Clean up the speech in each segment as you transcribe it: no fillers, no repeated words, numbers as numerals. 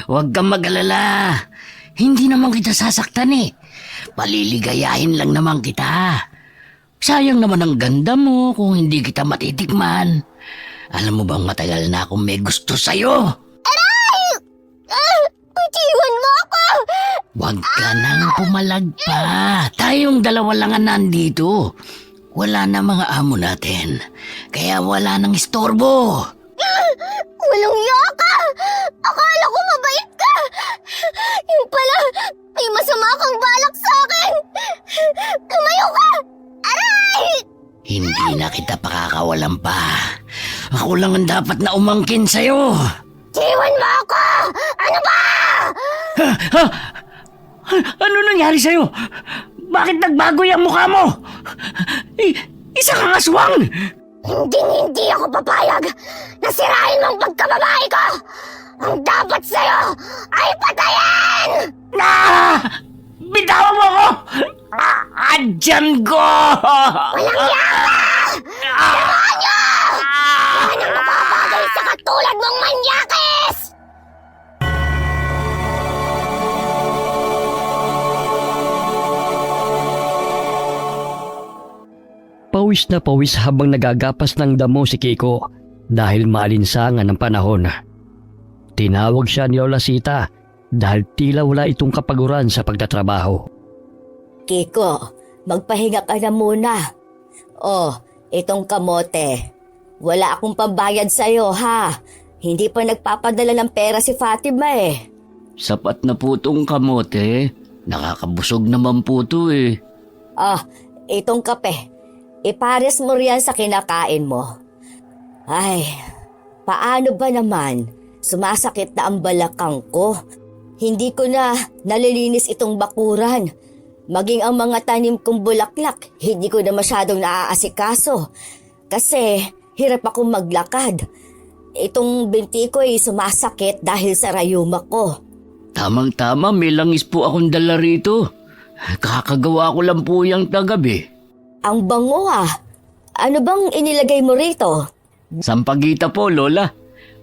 Huwag kang mag-alala. Hindi naman kita sasaktan eh. Paliligayahin lang naman kita. Sayang naman ang ganda mo kung hindi kita matitikman. Alam mo bang matagal na akong may gusto sa'yo? Aray! Iwan mo ako! Huwag ka nang pumalag pa. Tayong dalawa lang ang nandito. Wala na mga amo natin. Kaya wala nang istorbo. Walang iya ka! Akala ko mabait ka! Yung pala, may masama kang balak sa akin! Tumayo ka! Aray! Hindi na kita pakakawalan pa. Ako lang ang dapat na umangkin sa'yo. Iwan mo ako! Ano ba? Ha? Ano nangyari sa'yo? Bakit nagbago yung mukha mo? Isa kang aswang! Hindi ako papayag na sirain mo ang pagkababae ko! Ang dapat sa'yo ay patayin! Bitawan mo ko! Andyan ko! Walang yaka! Demonyo! Yan ang mapapagay sa katulad mong manyakis! Pawis na pawis habang nagagapas ng damo si Kiko dahil maalinsangan ng panahon. Tinawag siya ni Lola Sita dahil tila wala itong kapaguran sa pagtatrabaho. Kiko, magpahinga ka na muna. Oh, itong kamote. Wala akong pambayad sa'yo ha. Hindi pa nagpapadala ng pera si Fatima eh. Sapat na po tong kamote. Nakakabusog naman po to eh. Itong kape. Ipares mo riyan sa kinakain mo. Ay, paano ba naman? Sumasakit na ang balakang ko. Hindi ko na nalilinis itong bakuran. Maging ang mga tanim kong bulaklak, hindi ko na masyadong naaasikaso. Kasi hirap akong maglakad. Itong binti ko ay sumasakit dahil sa rayuma ko. Tamang-tama, may langis po akong dala rito. Kakagawa ko lang po yung tagabi. Ang bango ah. Ano bang inilagay mo rito? Sampagita po, Lola.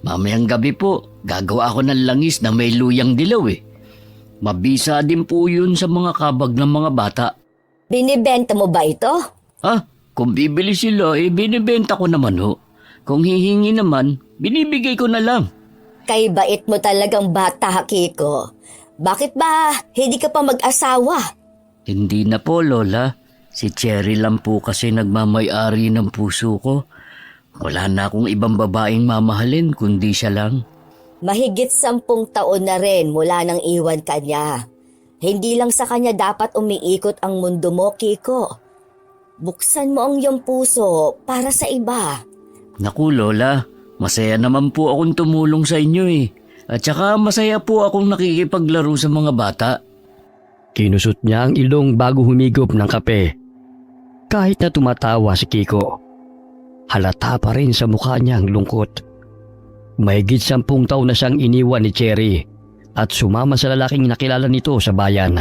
Mamayang gabi po, gagawa ako ng langis na may luyang dilaw eh. Mabisa din po yun sa mga kabag ng mga bata. Binibenta mo ba ito? Kung bibili sila, binibenta ko naman ho. Kung hihingi naman, binibigay ko na lang. Kay bait mo talagang bata, Kiko. Bakit ba hindi ka pa mag-asawa? Hindi na po, Lola. Si Cherry lang po kasi nagmamay-ari ng puso ko. Wala na akong ibang babaeng mamahalin kundi siya lang. Mahigit 10 taon na rin mula nang iwan ka niya. Hindi lang sa kanya dapat umiikot ang mundo mo, Kiko. Buksan mo ang iyong puso para sa iba. Naku, Lola. Masaya naman po akong tumulong sa inyo eh. At saka masaya po akong nakikipaglaro sa mga bata. Kinusot niya ang ilong bago humigop ng kape. Kahit na tumatawa si Kiko, halata pa rin sa mukha niya ang lungkot. Mahigit 10 taon na siyang iniwan ni Cherry at sumama sa lalaking nakilala nito sa bayan.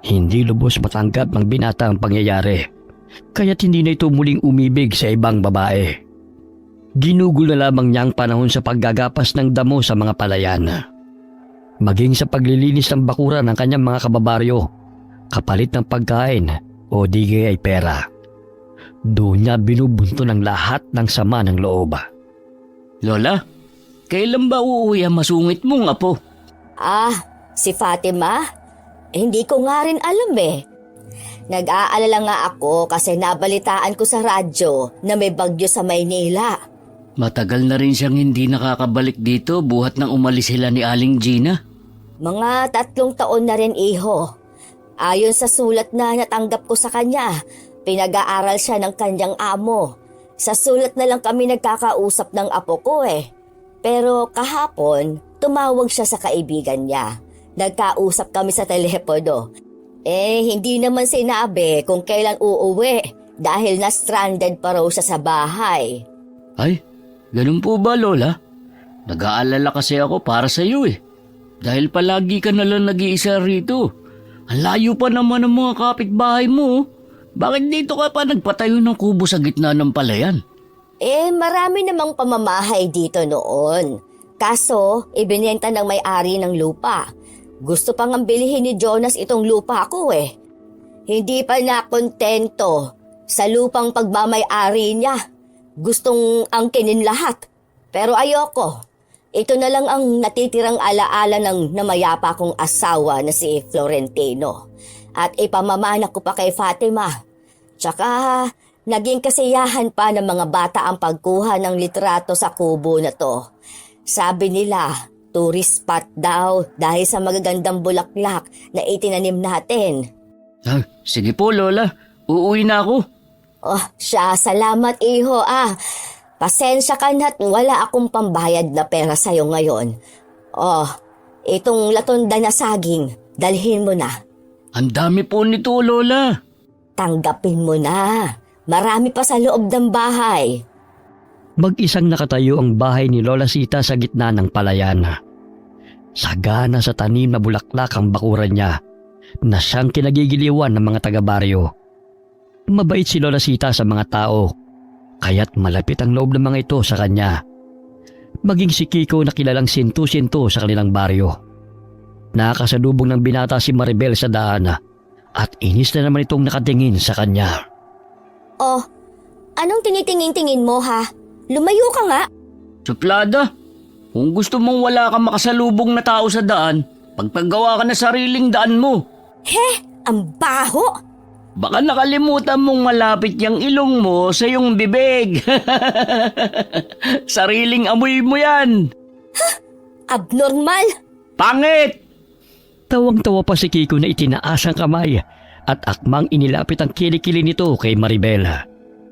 Hindi lubos matanggap ng binata ang pangyayari, kaya't hindi na ito muling umibig sa ibang babae. Ginugol na lamang niya ang panahon sa paggagapas ng damo sa mga palayan. Maging sa paglilinis ng bakuran ng kanyang mga kababaryo, kapalit ng pagkain o di kaya ay pera. Doon niya binubunto ng lahat ng sama ng loob. Lola, kailan ba uuwi ang masungit mong apo? Si Fatima? Hindi ko nga rin alam eh. Nag-aalala nga ako kasi nabalitaan ko sa radyo na may bagyo sa Maynila. Matagal na rin siyang hindi nakakabalik dito buhat nang umalis sila ni Aling Gina. Mga 3 taon na rin, iho. Ayon sa sulat na natanggap ko sa kanya, pinag-aaral siya ng kanyang amo. Sa sulat na lang kami nagkakausap ng apo ko eh. Pero kahapon, tumawag siya sa kaibigan niya. Nagkausap kami sa telepono. Hindi naman sinabi kung kailan uuwi dahil na-stranded pa raw siya sa bahay. Ay, ganun po ba, Lola? Nag-aalala kasi ako para sa iyo eh. Dahil palagi ka nalang nag-iisa rito. Ang layo pa naman ng mga kapitbahay mo. Bakit dito ka pa nagpatayo ng kubo sa gitna ng palayan? Marami namang pamamahay dito noon. Kaso, ibinenta ng may-ari ng lupa. Gusto pang ang bilihin ni Jonas itong lupa ko eh. Hindi pa nakontento sa lupang pagmamay-ari niya. Gustong angkinin lahat. Pero ayoko. Ito na lang ang natitirang alaala ng namayapa kong asawa na si Florentino. At ipamamana ko pa kay Fatima. Tsaka naging kasiyahan pa ng mga bata ang pagkuha ng litrato sa kubo na to. Sabi nila, tourist spot daw dahil sa magagandang bulaklak na itinanim natin. Sige po, Lola. Uuwi na ako. Oh, salamat iho Pasensya ka na't wala akong pambayad na pera sa'yo ngayon. Oh, itong latonda na saging, dalhin mo na. Ang dami po nito, Lola. Tanggapin mo na. Marami pa sa loob ng bahay. Mag-isang nakatayo ang bahay ni Lola Sita sa gitna ng palayan. Sagana sa tanim na bulaklak ang bakuran niya na siyang kinagigiliwan ng mga taga-baryo. Mabait si Lola Sita sa mga tao, kaya't malapit ang loob ng mga ito sa kanya. Maging si Kiko na kilalang sintu-sintu sa kanilang baryo. Nakakasalubong ng binata si Maribel sa daan at inis na naman itong nakatingin sa kanya. Oh, anong tinitingin-tingin mo Lumayo ka nga. Suplada, kung gusto mong wala kang makasalubong na tao sa daan, pagpagawa ka na sariling daan mo. Ang baho! Baka nakalimutan mong malapit yung ilong mo sa iyong bibig. Sariling amoy mo yan. Abnormal! Pangit! Tawang-tawa pa si Kiko na itinaas ang kamay at akmang inilapit ang kilikili nito kay Maribel.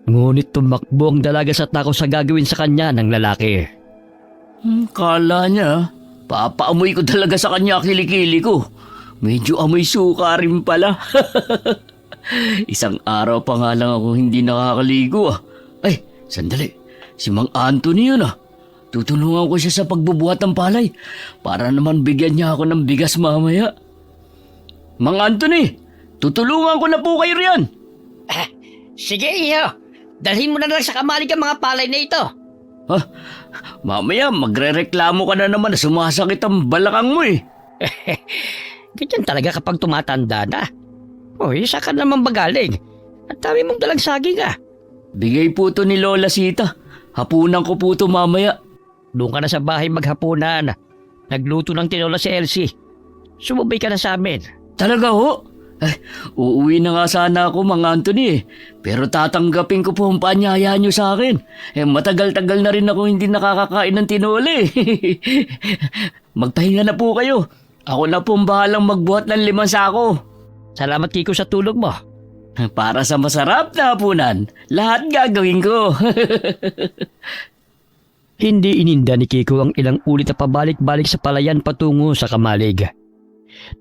Ngunit tumakbo ang dalaga sa takot sa gagawin sa kanya ng lalaki. Kala niya, papaamoy ko talaga sa kanya kilikili ko. Medyo amoy suka rin pala. Isang araw pa nga lang ako hindi nakakaligo Ay, sandali. Si Mang Anthony yun Tutulungan ko siya sa pagbubuhat ng palay para naman bigyan niya ako ng bigas mamaya. Mang Anthony, tutulungan ko na po kayo riyan. Sige, iyo. Dalhin mo na lang sa kamalig ang mga palay na ito. Mamaya magrereklamo ka na naman na sumasakit ang balakang mo Ganyan talaga kapag tumatanda na. Isa ka naman bagaling. At dami mong dalang saging Bigay po to ni Lola Sita. Hapunan ko po to mamaya. Doon ka na sa bahay maghapunan. Nagluto ng tinola si Elsie. Sumubay ka na sa amin. Talaga ho? Uuwi na nga sana ako, Mang Anthony Pero tatanggapin ko po ang paanyaya niyo sa akin. Matagal-tagal na rin ako hindi nakakakain ng tinola Magpahinga na po kayo. Ako na po bahalang magbuhat ng 5 sako. Salamat, Kiko, sa tulog mo. Para sa masarap na hapunan, lahat gagawin ko. Hindi ininda ni Kiko ang ilang ulit na pabalik-balik sa palayan patungo sa kamalig.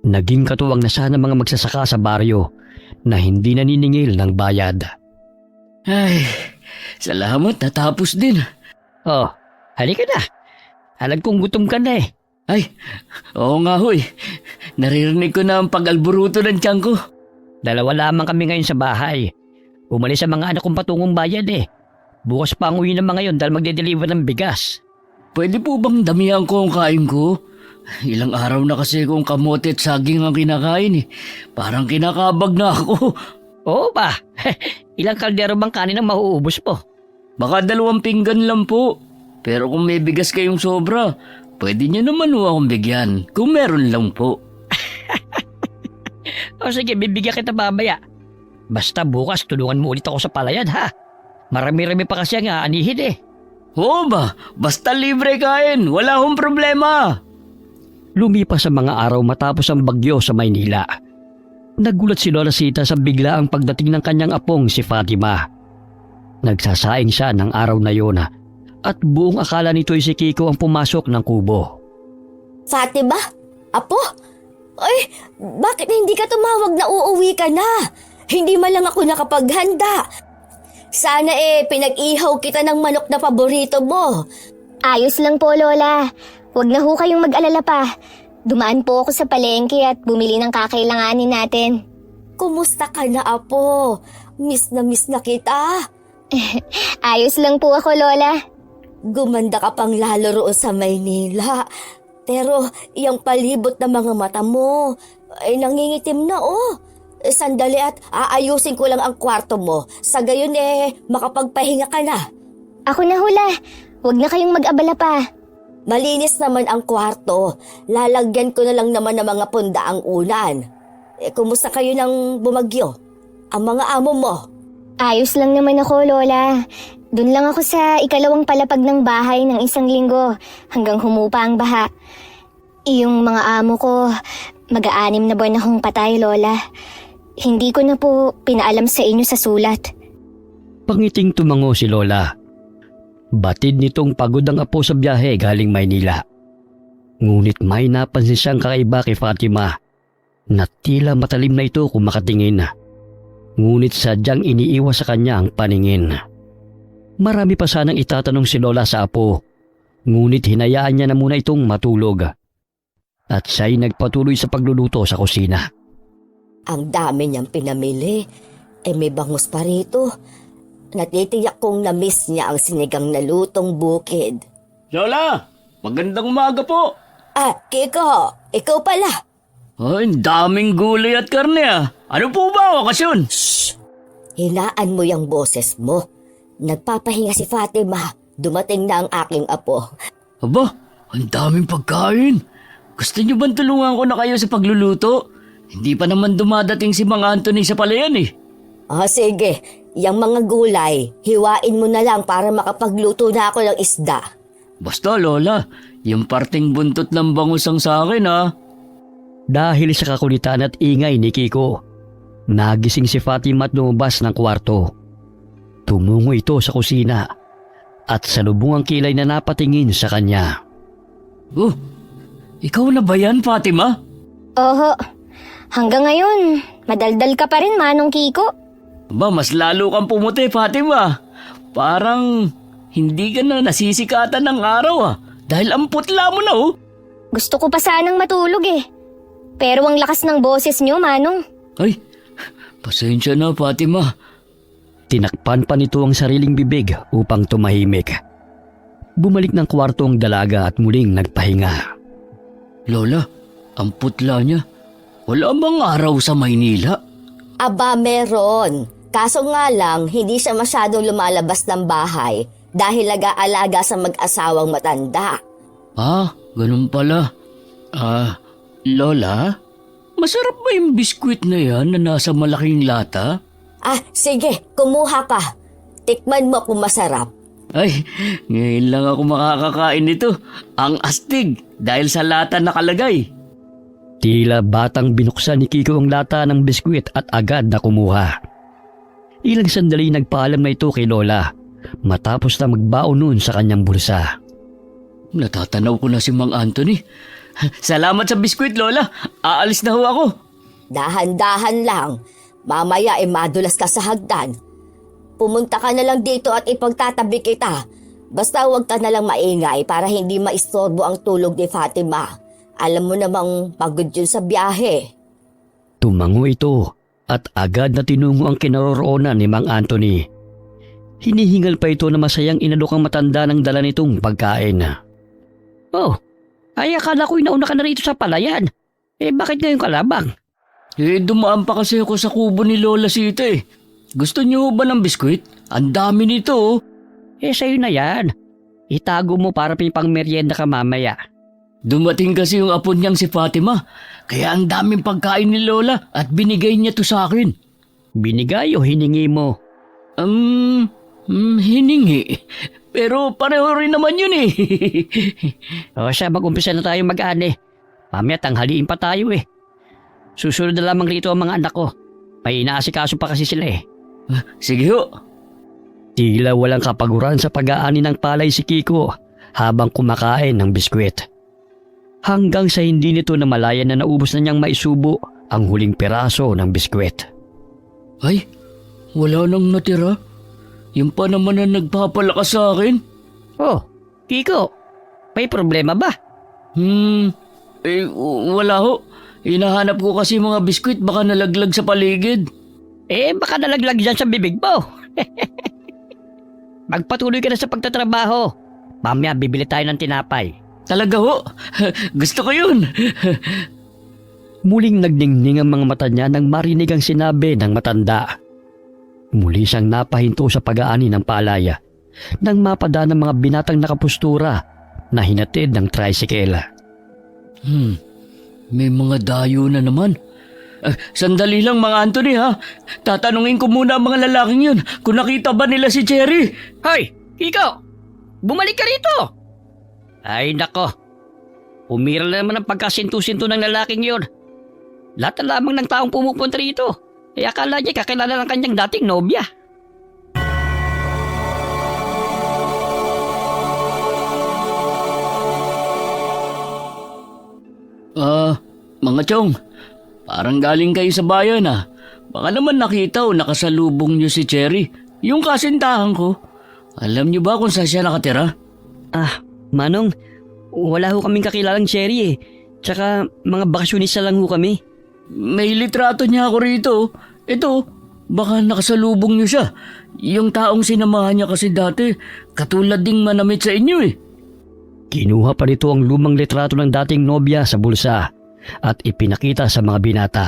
Naging katuwang na sana mga magsasaka sa baryo na hindi naniningil ng bayad. Ay, salamat, natapos din. Oh, halika na. Alam kong gutom ka na Ay, oo nga hoy. Naririnig ko na ang pag-alburuto ng tiyan ko. 2 lamang kami ngayon sa bahay. Umalis ang mga anak kong patungong bayan Bukas pa ang uwi ng mga yon dahil magde-deliver ng bigas. Pwede po bang damihan ko ang kain ko? Ilang araw na kasi kong kamote at saging ang kinakain Parang kinakabag na ako. Oo ba? Ilang kaldero bang kanin ang mauubos po? Baka 2 pinggan lang po. Pero kung may bigas kayong sobra, pwede niyo naman akong bigyan. Kung meron lang po. O sige, bibigyan kita mamaya. Basta bukas tulungan mo ulit ako sa palayan Marami-rami pa kasi ang aanihin Oo ba? Basta libre kain. Wala akong problema. Lumipas ang mga araw matapos ang bagyo sa Maynila. Nagulat si Lola Sita sa biglaang pagdating ng kanyang apong si Fatima. Nagsasaing siya ng araw na yun at buong akala nito'y si Kiko ang pumasok ng kubo. Fatima? Apo? Ay, bakit hindi ka tumawag na uuwi ka na? Hindi man lang ako nakapaghanda. Sana pinag-ihaw kita ng manok na paborito mo. Ayos lang po, Lola. Huwag na ho kayong mag-alala pa. Dumaan po ako sa palengke at bumili ng kakailanganin natin. Kumusta ka na, Apo? Miss na kita. Ayos lang po ako, Lola. Gumanda ka pang lalo roon sa Maynila. Pero yung palibot na mga mata mo ay nangingitim na oh. Sandali at aayusin ko lang ang kwarto mo. Sa gayon makapagpahinga ka na. Ako na hula. Huwag na kayong mag-abala pa. Malinis naman ang kwarto. Lalagyan ko na lang naman ng mga pundaang unan. Kumusta kayo ng bumagyo? Ang mga amo mo? Ayos lang naman ako, Lola. Doon lang ako sa ikalawang palapag ng bahay ng 1 linggo hanggang humupa ang baha. Yung mga amo ko, mag-aanim na buwan akong patay, Lola. Hindi ko na po pinaalam sa inyo sa sulat. Pangiting tumango si Lola. Batid nitong pagod ang apo sa biyahe galing Maynila. Ngunit may napansin siyang kakaiba kay Fatima na tila matalim na ito kung makatingin. Ngunit sadyang iniiwas sa kanya ang paningin. Marami pa sanang itatanong si Lola sa apo, ngunit hinayaan niya na muna itong matulog. At siya'y nagpatuloy sa pagluluto sa kusina. Ang dami niyang pinamili. May bangus pa rito. Natitiyak kong na-miss niya ang sinigang na lutong bukid. Lola, magandang umaga po. Kiko, ikaw pala. Ay, ang daming gulay at karne ah. Ano po ba okasyon? Hinaan mo yung boses mo. Nagpapahinga si Fatima. Dumating na ang aking apo. Aba, ang daming pagkain. Gusto niyo bang tulungan ko na kayo sa pagluluto? Hindi pa naman dumadating si Mang Anthony sa palayan eh. Sige. Yang mga gulay, hiwain mo na lang para makapagluto na ako ng isda. Basta Lola, yung parting buntot ng bangus ang sa akin ah. Dahil sa kakulitan at ingay ni Kiko, nagising si Fatima at lumabas ng kwarto. Tumungo ito sa kusina at salubong ang kilay na napatingin sa kanya. Oh, ikaw na ba yan, Fatima? Oho. Hanggang ngayon, madaldal ka pa rin, Manong Kiko. Aba, mas lalo kang pumuti, Fatima. Parang hindi ka na nasisikatan ng araw ah. Dahil ang putla mo na oh. Gusto ko pa sanang matulog eh. Pero ang lakas ng boses niyo, Manong. Ay, pasensya na, Fatima. Tinakpan pa nito ang sariling bibig upang tumahimik. Bumalik ng kwarto ang dalaga at muling nagpahinga. Lola, ang putla niya. Wala bang araw sa Maynila? Aba, meron. Kaso nga lang, hindi siya masyadong lumalabas ng bahay dahil nag-aalaga sa mag-asawang matanda. Ganun pala. Lola, masarap ba yung biskwit na yan na nasa malaking lata? Sige, kumuha ka. Tikman mo kung masarap. Ay, ngayon lang ako makakakain nito. Ang astig dahil sa lata nakalagay. Tila batang binuksan ni Kiko ang lata ng biskwit at agad na kumuha. Ilang sandali nagpaalam na ito kay Lola matapos na magbaon nun sa kanyang bulsa. Natatanaw ko na si Mang Anthony. Salamat sa biskwit, Lola. Aalis na ho ako. Dahan-dahan lang. Mamaya madulas ka sa hagdan. Pumunta ka na lang dito at ipagtatabi kita. Basta huwag ka na lang maingay para hindi maistorbo ang tulog ni Fatima. Alam mo namang pagod yun sa biyahe. Tumango ito at agad na tinungo ang kinaroroonan ni Mang Anthony. Hinihingal pa ito na masayang inalok ang matanda ng dala nitong pagkain. Oh, ay akala ko inauna ka na rito sa palayan. Bakit ngayon ka labang? Dumaan pa kasi ako sa kubo ni Lola Sita eh. Gusto niyo ba ng biskwit? Ang dami nito oh. Sa'yo na yan. Itago mo para pang merienda ka mamaya. Dumating kasi yung apo niyang si Fatima. Kaya ang daming pagkain ni Lola at binigay niya to sa akin. Binigay o hiningi mo? Hiningi. Pero pareho rin naman yun eh. Siya, mag-umpisa na tayo mag-ani. Mamaya tanghaliin pa tayo eh. Susunod na lamang rito ang mga anak ko. May inaasikaso pa kasi sila eh. Sige ho. Tila walang kapaguran sa pag-aani ng palay si Kiko habang kumakain ng biskwit. Hanggang sa hindi nito namalayan na naubos na niyang maisubo ang huling piraso ng biskwit. Ay, wala nang natira. Yung pa naman na nagpapalakas sa akin. Oh, Kiko, may problema ba? Wala ho. Hinahanap ko kasi mga biskwit baka nalaglag sa paligid. Baka nalaglag dyan sa bibig mo. Magpatuloy ka na sa pagtatrabaho. Mamaya bibili tayo ng tinapay. Talaga ho? Gusto ko yun. Muling nagningning ang mga mata niya nang marinig ang sinabi ng matanda. Muli siyang napahinto sa pag-aani ng palaya nang mapadaan ng mga binatang nakapustura na hinatid ng tricycle. May mga dayo na naman. Sandali lang mga Anthony ha. Tatanungin ko muna ang mga lalaking yun kung nakita ba nila si Cherry. Hoy! Ikaw! Bumalik ka rito! Ay nako! Umiral na naman ang pagkasinto-sinto ng lalaking yun. Lahat na lamang ng taong pumupunta rito. Eh akala niya kakilala ng kanyang dating nobya. Mga chong, parang galing kayo sa bayan ah. Baka naman nakita o nakasalubong niyo si Cherry, yung kasintahan ko. Alam niyo ba kung saan siya nakatira? Manong, wala ho kaming kakilalang Cherry eh. Tsaka mga bakasyonista lang ho kami. May litrato niya ako rito. Ito, baka nakasalubong niyo siya. Yung taong sinamahan niya kasi dati, katulad ding manamit sa inyo eh. Kinuha pa nito ang lumang litrato ng dating nobya sa bulsa at ipinakita sa mga binata.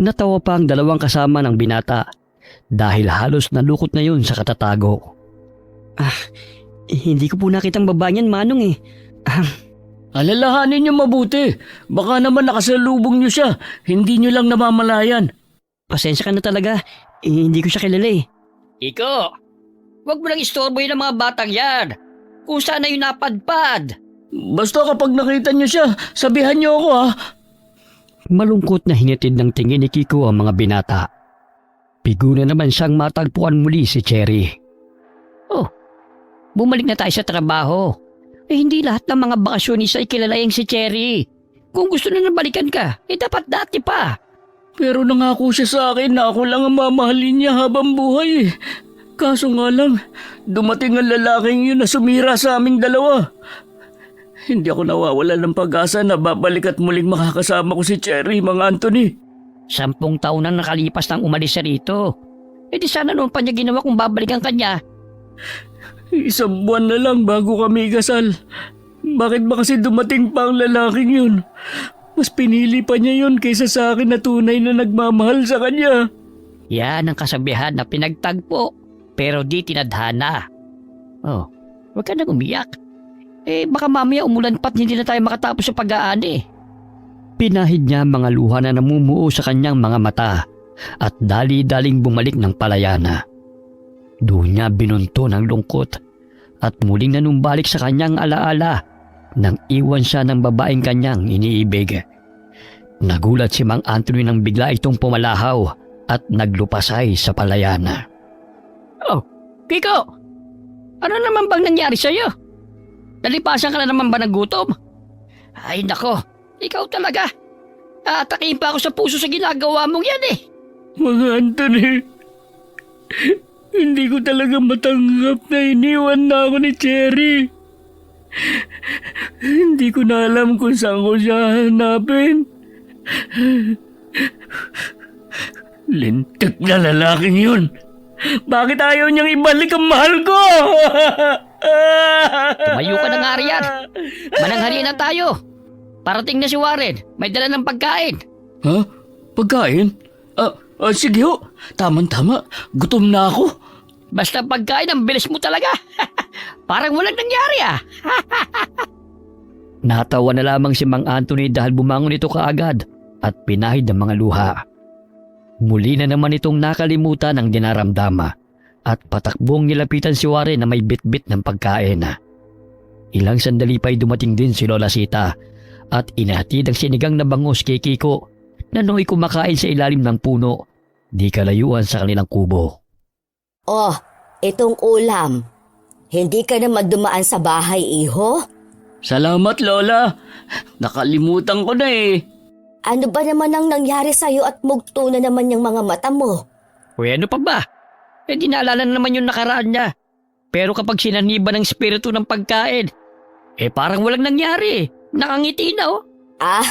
Natawa pa ang dalawang kasama ng binata dahil halos nalukot na yun sa katatago. Hindi ko po nakitang babae niyan, Manong eh. Alalahanin niyo mabuti. Baka naman nakasalubong niyo siya. Hindi niyo lang namamalayan. Pasensya ka na talaga. Hindi ko siya kilala eh. Iko, wag mo lang istorboy ng mga batang yan. Kung saan na yun napadpad. Basta kapag nakita niyo siya, sabihan niyo ako ha. Malungkot na hinitid ng tingin ni Kiko ang mga binata. Pigo na naman siyang matagpuan muli si Cherry. Oh, bumalik na tayo sa trabaho. Hindi lahat ng mga bakasyonista ay kilala yung si Cherry. Kung gusto na nabalikan ka, dapat dati pa. Pero nangako siya sa akin na ako lang ang mamahalin niya habang buhay. Kaso nga lang, dumating ang lalaking yun na sumira sa aming dalawa. Hindi ako nawawala ng pag-asa na babalik at muling makakasama ko si Cherry, mga Anthony. 10 taon na nakalipas nang umalis siya rito. Di sana noon pa niya ginawa kung babalikan kanya. 1 buwan na lang bago kami ikasal. Bakit ba kasi dumating pa ang lalaking yun? Mas pinili pa niya yun kaysa sa akin na tunay na nagmamahal sa kanya. Yan ang kasabihan na pinagtagpo, pero di tinadhana. Oh, huwag ka nang umiyak. Baka mamaya umulan pa't hindi na tayo makatapos sa pag-aani. Pinahid niya ang mga luha na namumuo sa kanyang mga mata at dali-daling bumalik ng palayana. Doon niya binunto ng lungkot at muling nanumbalik sa kanyang alaala nang iwan siya ng babaeng kanyang iniibig. Nagulat si Mang Anthony nang bigla itong pumalahaw at naglupasay sa palayana. Oh, Kiko! Ano naman bang nangyari sa'yo? Nalipasan ka na naman ba ng gutom? Ay nako, ikaw talaga. Atakihin pa ako sa puso sa ginagawa mong yan eh. Mga Anthony, hindi ko talaga matanggap na iniwan na ako ni Cherry. Hindi ko na alam kung saan ko siya hanapin. Lintik na lalaking yun. Bakit ayaw niyang ibalik ang mahal ko? Tumayo ka na nga riyan. Mananghalian na tayo. Parating na si Warren. May dala ng pagkain. Ha? Pagkain? Sige ho. Tama-tama. Gutom na ako. Basta pagkain, ang bilis mo talaga. Parang walang nangyari ah. Natawa na lamang si Mang Anthony dahil bumangon ito kaagad at pinahid ang mga luha. Muli na naman itong nakalimutan ang dinaramdama at patakbong nilapitan si Warren na may bitbit ng pagkain. Ilang sandali pa'y dumating din si Lola Sita at inahatid ang sinigang na bangus kay Kiko na nooy kumakain sa ilalim ng puno, di kalayuan sa kanilang kubo. Oh, itong ulam. Hindi ka naman dumaan sa bahay, iho? Salamat, Lola. Nakalimutan ko na eh. Ano ba naman ang nangyari sa'yo at mugto na naman yung mga mata mo? Uy, ano pa ba? Di naalala na naman yung nakaraan niya. Pero kapag sinaniba ng spirito ng pagkain, parang walang nangyari. Nakangiti na oh. Ah,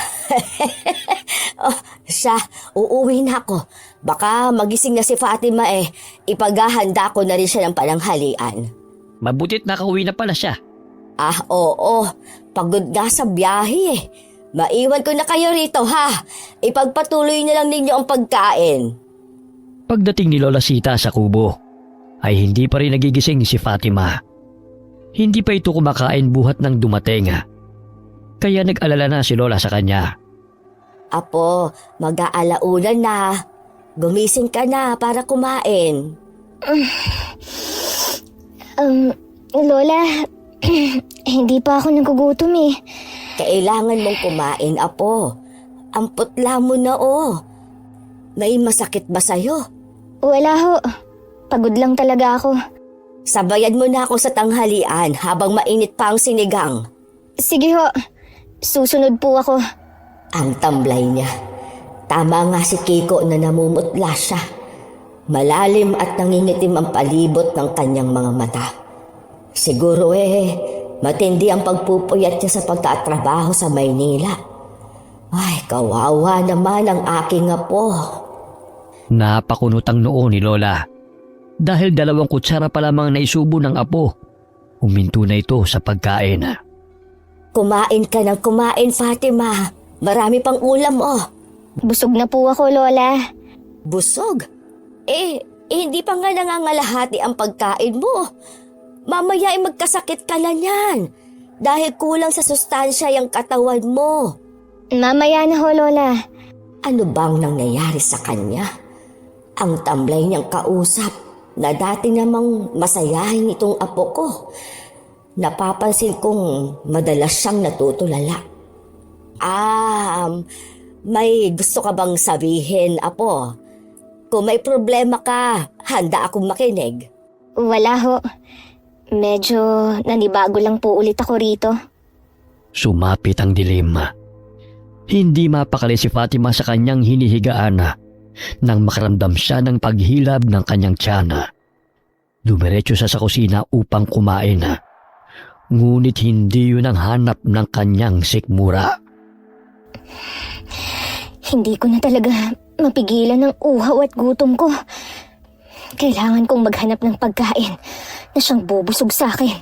oh, siya, uuwi na ako. Baka magising na si Fatima ipaghahanda ko na rin siya ng pananghalian. Mabutit nakauwi na pala siya. Ah, oo. Pagod na sa biyahe Maiwan ko na kayo rito ha. Ipagpatuloy na lang ninyo ang pagkain. Pagdating ni Lola Sita sa kubo, ay hindi pa rin nagigising si Fatima. Hindi pa ito kumakain buhat ng dumating. Kaya nag-alala na si Lola sa kanya. Apo, mag-aalaunan na. Gumising ka na para kumain. Lola, hindi pa ako nagugutom eh. Kailangan mong kumain, Apo. Ang putla mo na May masakit ba sa'yo? Wala ho. Pagod lang talaga ako. Sabayan mo na ako sa tanghalian habang mainit pa ang sinigang. Sige ho. Susunod po ako. Ang tamlay niya. Tama nga si Kiko na namumutla siya. Malalim at nangingitim ang palibot ng kanyang mga mata. Siguro matindi ang pagpupuyat niya sa pagtatrabaho sa Maynila. Ay, kawawa naman ang aking apo. Napakunot ang noo ni Lola. Dahil 2 kutsara pa lamang naisubo ng apo, huminto na ito sa pagkain. Kumain ka ng kumain, Fatima. Marami pang ulam Busog na po ako, Lola. Busog? Hindi pa nga nangangalahati ang pagkain mo. Mamaya magkasakit ka na niyan. Dahil kulang sa sustansya yung katawan mo. Mamaya na ho, Lola. Ano bang nangyayari sa kanya? Ang tamlay niyang kausap na dati namang masayahin itong apo ko. Napapansin kong madalas siyang natutulala. May gusto ka bang sabihin, Apo? Kung may problema ka, handa akong makinig. Wala ho. Medyo nanibago lang po ulit ako rito. Sumapit ang dilim. Hindi mapakali si Fatima sa kanyang hinihigaan nang makaramdam siya ng paghilab ng kanyang tiyan. Dumiretso siya sa kusina upang kumain. Ngunit hindi yun ang hanap ng kanyang sikmura. Hindi ko na talaga mapigilan ng uhaw at gutom ko. Kailangan kong maghanap ng pagkain na siyang bubusog sa akin.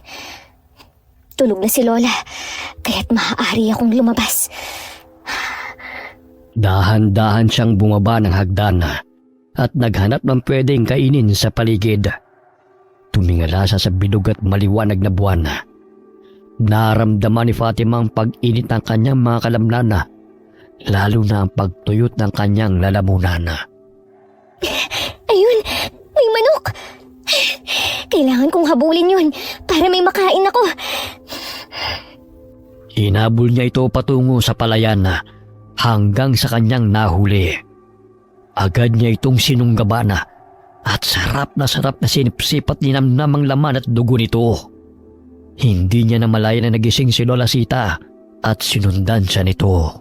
Tulog na si Lola, kaya't maaari akong lumabas. Dahan-dahan siyang bumaba ng hagdan at naghanap ng pwedeng kainin sa paligid. Tumingala siya sa bilog at maliwanag na buwan. Naramdaman ni Fatima ang pag-init ng kanyang mga kalamnan, lalo na ang pagtuyot ng kanyang lalamunan. Ayun, may manok! Kailangan kong habulin yun para may makain ako. Hinabol niya ito patungo sa palayan hanggang sa kanyang nahuli. Agad niya itong sinunggaban at sarap na sinipsip at ninamnam ang laman at dugo nito. Hindi niya namalayan na nagising si Lola Sita at sinundan siya nito.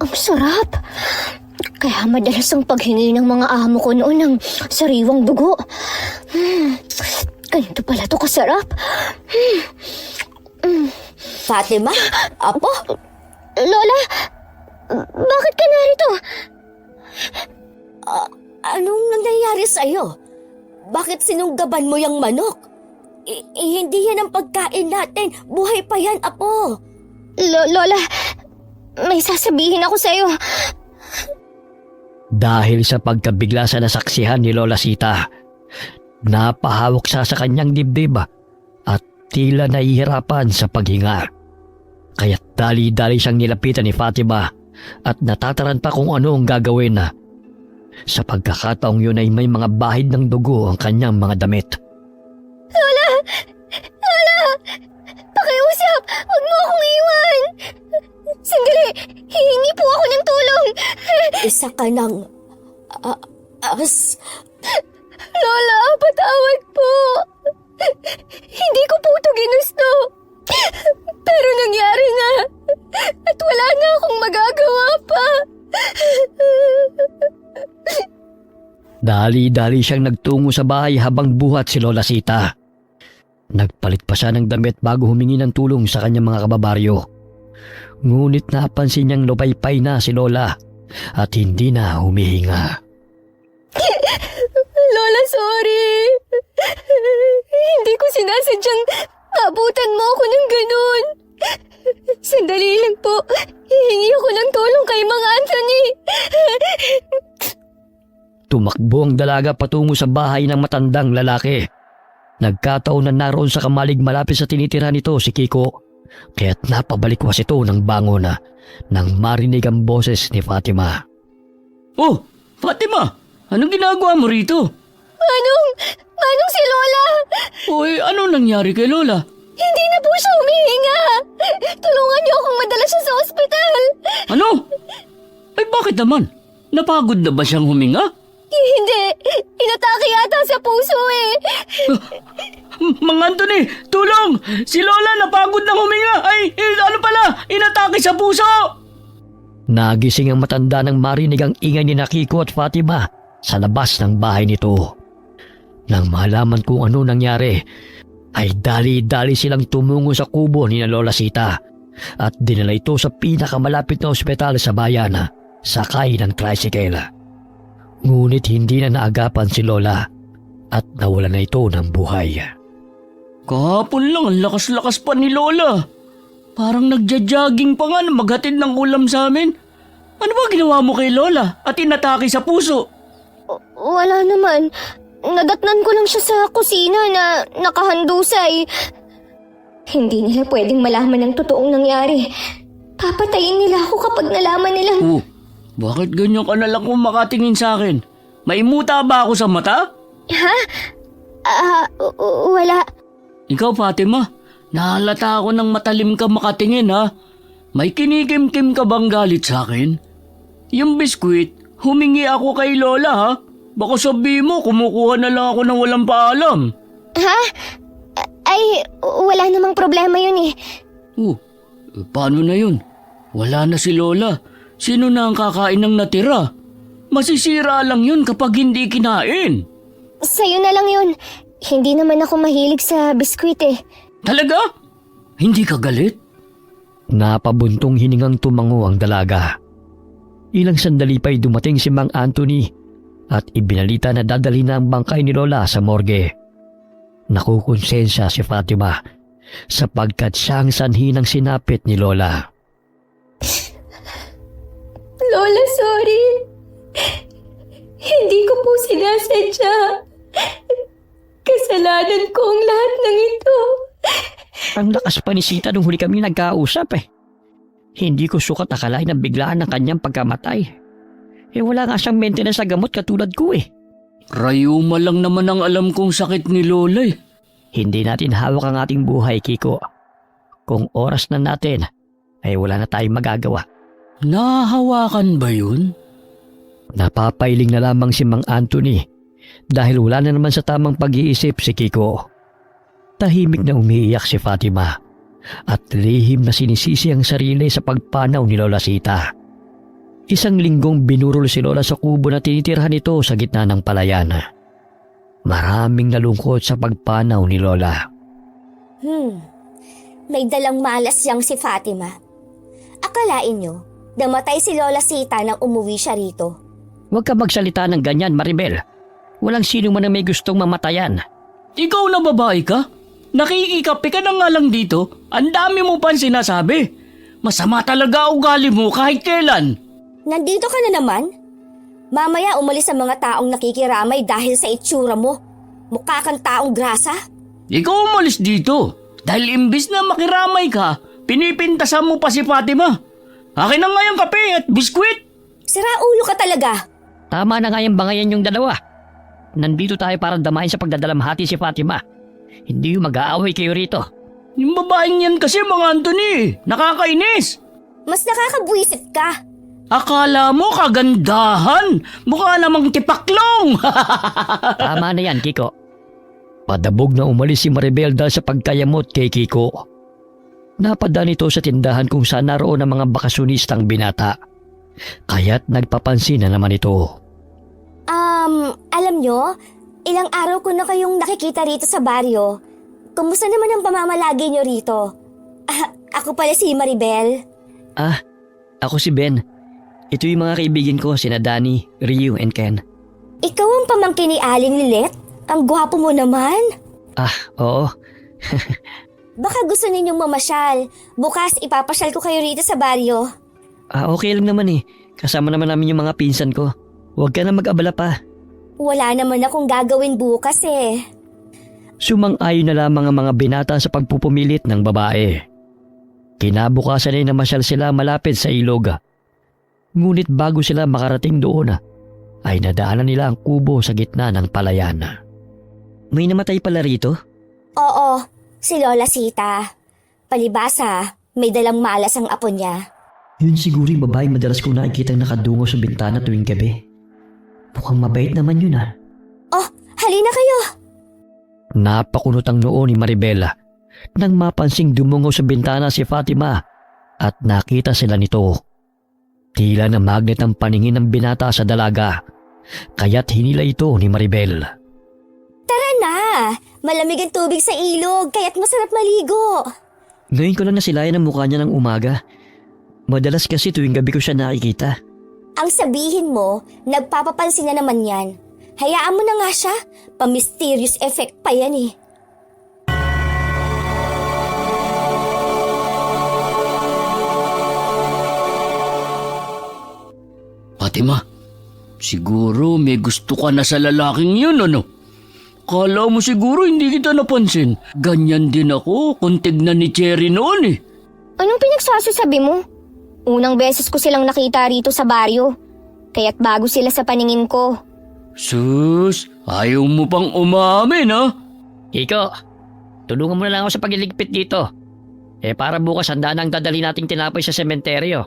Ang sarap! Kaya madalas ang paghingi ng mga amo ko noon ng sariwang dugo. Ganito pala to kasarap. Fatima? Apo? Lola, bakit ka narito? Anong nangyayari sa'yo? Bakit sinunggaban mo yung manok? Hindi yan ang pagkain natin. Buhay pa yan, Apo. Lola, may sasabihin ako sa'yo. Dahil sa pagkabigla sa nasaksihan ni Lola Sita, napahawak siya sa kanyang dibdib at tila nahihirapan sa paghinga. Kaya't dali-dali siyang nilapitan ni Fatima at natataran pa kung ano ang gagawin. Sa pagkakataong yun ay may mga bahid ng dugo ang kanyang mga damit. Lola! Pakiusap! Huwag mo akong iwan! Sandali! Hihingi po ako ng tulong! Isa ka ng... Lola, patawad po! Hindi ko po ito ginusto! Pero nangyari na! At wala na akong magagawa pa! Dali-dali siyang nagtungo sa bahay habang buhat si Lola Sita. Nagpalit pa siya ng damit bago humingi ng tulong sa kanyang mga kababaryo. Ngunit napansin niyang lupaypay na si Lola at hindi na humihinga. Lola, sorry. Hindi ko sinasadyang abutan mo ako ng ganun. Sandali lang po. Hihingi ako ng tulong kay Mang Anthony. Tumakbo ang dalaga patungo sa bahay ng matandang lalaki. Nagkataon na naroon sa kamalig malapit sa tinitira nito si Kiko, kaya't napabalikwas ito ng bangon nang marinig ang boses ni Fatima. Oh, Fatima! Anong ginagawa mo rito? Manong si Lola? Uy, ano nangyari kay Lola? Hindi na po siya humihinga. Tulungan niyo akong madala siya sa ospital. Ano? Ay bakit naman? Napagod na ba siyang huminga? Hindi. Inatake yata sa puso eh. Mang Anthony, tulong! Si Lola napagod na huminga! Ano pala? Inatake sa puso! Nagising ang matanda nang marinig ang ingay ni Kiko at Fatima sa labas ng bahay nito. Nang malaman kung ano nangyari, ay dali-dali silang tumungo sa kubo ni Lola Sita at dinala ito sa pinakamalapit na ospital sa bayan, sakay ng tricycle. Ngunit hindi na naagapan si Lola at nawala na ito ng buhay. Kahapon lang, ang lakas-lakas pa ni Lola. Parang nagja-jogging pa nga na maghatid ng ulam sa amin. Ano ba ginawa mo kay Lola at inatake sa puso? Wala naman. Nadatnan ko lang siya sa kusina na nakahandusay. Hindi nila pwedeng malaman ang totoong nangyari. Papatayin nila ako kapag nalaman nila. Oh, bakit ganyan ka nalang kung makatingin sa akin? May muta ba ako sa mata? Ha? Wala. Ikaw, Fatima, nahalata ako ng matalim ka makatingin ha. May kinikim-kim ka bang galit sa akin? Yung biskwit, humingi ako kay Lola ha. Baka sabihin mo, kumukuha na lang ako ng walang paalam. Ha? Ay, wala namang problema yun eh. Oh, paano na yun? Wala na si Lola. Sino na ang kakain ng natira? Masisira lang yun kapag hindi kinain. Sa'yo na lang yun. Hindi naman ako mahilig sa biskwit eh. Talaga? Hindi ka galit? Napabuntong hiningang tumango ang dalaga. Ilang sandali pa'y dumating si Mang Anthony at ibinalita na dadalhin na ang bangkay ni Lola sa morgue. Nakukonsensya si Fatima sapagkat siya ang sanhi ng sinapit ni Lola. Lola, sorry. Hindi ko po sinasadya. Kasalanan ko ang lahat ng ito. Ang lakas pa ni Sita nung huli kami nagkausap eh. Hindi ko sukat akalain na biglaan ng kanyang pagkamatay. Wala nga siyang maintenance sa gamot katulad ko eh. Rayuma lang naman ang alam kong sakit ni Lola eh. Hindi natin hawak ang ating buhay, Kiko. Kung oras na natin, ay wala na tayong magagawa. Nahahawakan ba yun? Napapailing na lamang si Mang Anthony dahil wala na naman sa tamang pag-iisip si Kiko. Tahimik na umiiyak si Fatima at lihim na sinisisi ang sarili sa pagpanaw ni Lola Sita. Isang linggong binurol si Lola sa kubo na tinitirhan nito sa gitna ng palayan. Maraming nalungkot sa pagpanaw ni Lola. May dalang malas yang si Fatima. Akalain nyo, namatay si Lola Sita nang umuwi siya rito. Huwag ka magsalita ng ganyan, Maribel. Walang sino man na may gustong mamatayan. Ikaw na babae ka? Nakikikape ka na nga lang dito. Ang dami mo pa sinasabi. Masama talaga ugali mo kahit kailan. Nandito ka na naman? Mamaya umalis ang mga taong nakikiramay dahil sa itsura mo. Mukha kang taong grasa. Ikaw umalis dito. Dahil imbis na makiramay ka, pinipintasan mo pa si Fatima. Akin na nga yung kape at biskwit. Sira ulo ka talaga. Tama na nga yung bangayan yung dalawa. Nandito tayo para damahin sa pagdadalamhati si Fatima. Hindi yung mag-aaway kayo rito. Yung babaeng yan kasi, Mang Anthony, nakakainis. Mas nakakabwisit ka. Akala mo kagandahan. Mukha namang tipaklong. Tama na yan, Kiko. Padabog na umalis si Maribel dahil sa pagkayamot kay Kiko. Napadaan ito sa tindahan kung saan naroon ang mga bakasyonistang binata. Kaya't nagpapansin na naman ito. Alam nyo, ilang araw ko na kayong nakikita rito sa baryo. kumusta naman ang pamamalagi niyo rito? Ako pala si Maribel. Ako si Ben. Ito yung mga kaibigan ko, sina Danny, Ryu, and Ken. Ikaw ang pamangkin ni Aling Lilet? Ang gwapo mo naman. Oo. Baka gusto ninyong mamasyal. Bukas ipapasyal ko kayo rito sa baryo. Okay lang naman eh. Kasama naman namin yung mga pinsan ko. Huwag ka na mag-abala pa. Wala naman akong gagawin bukas eh. Sumang-ayon na lamang ang mga binata sa pagpupumilit ng babae. Kinabukasan ay namasyal sila malapit sa ilog. Ngunit bago sila makarating doon, ay nadaanan nila ang kubo sa gitna ng palayan. May namatay pala rito? Oo, si Lola Sita. Palibasa, may dalang malas ang apo niya. Yun siguro yung babae madalas kong nakikita nakadungo sa bintana tuwing gabi. Mukhang mabait naman yun Oh, halina kayo! Napakunot ang noo ni Maribela nang mapansing dumungaw sa bintana si Fatima at nakita sila nito. Tila na magnet ang paningin ng binata sa dalaga, kaya't hinila ito ni Maribel. Tara na! Malamig ang tubig sa ilog, kaya't masarap maligo. Ngayon ko lang nasilayan ang mukha niya ng umaga. Madalas kasi tuwing gabi ko siya nakikita. Ang sabihin mo, nagpapapansin na naman yan. Hayaan mo na nga siya, pa-mysterious effect pa yan eh. Fatima, siguro may gusto ka na sa lalaking yun, ano? Kala mo siguro hindi kita napansin. Ganyan din ako kung tignan ni Cherry noon eh. Anong pinagsasasabi mo? Unang beses ko silang nakita rito sa baryo. Kaya't bago sila sa paningin ko. Sus, ayaw mo pang umamin ha? Kiko, tulungan mo na lang ako sa pagliligpit dito. Para bukas handa na ang dadali nating tinapay sa sementeryo.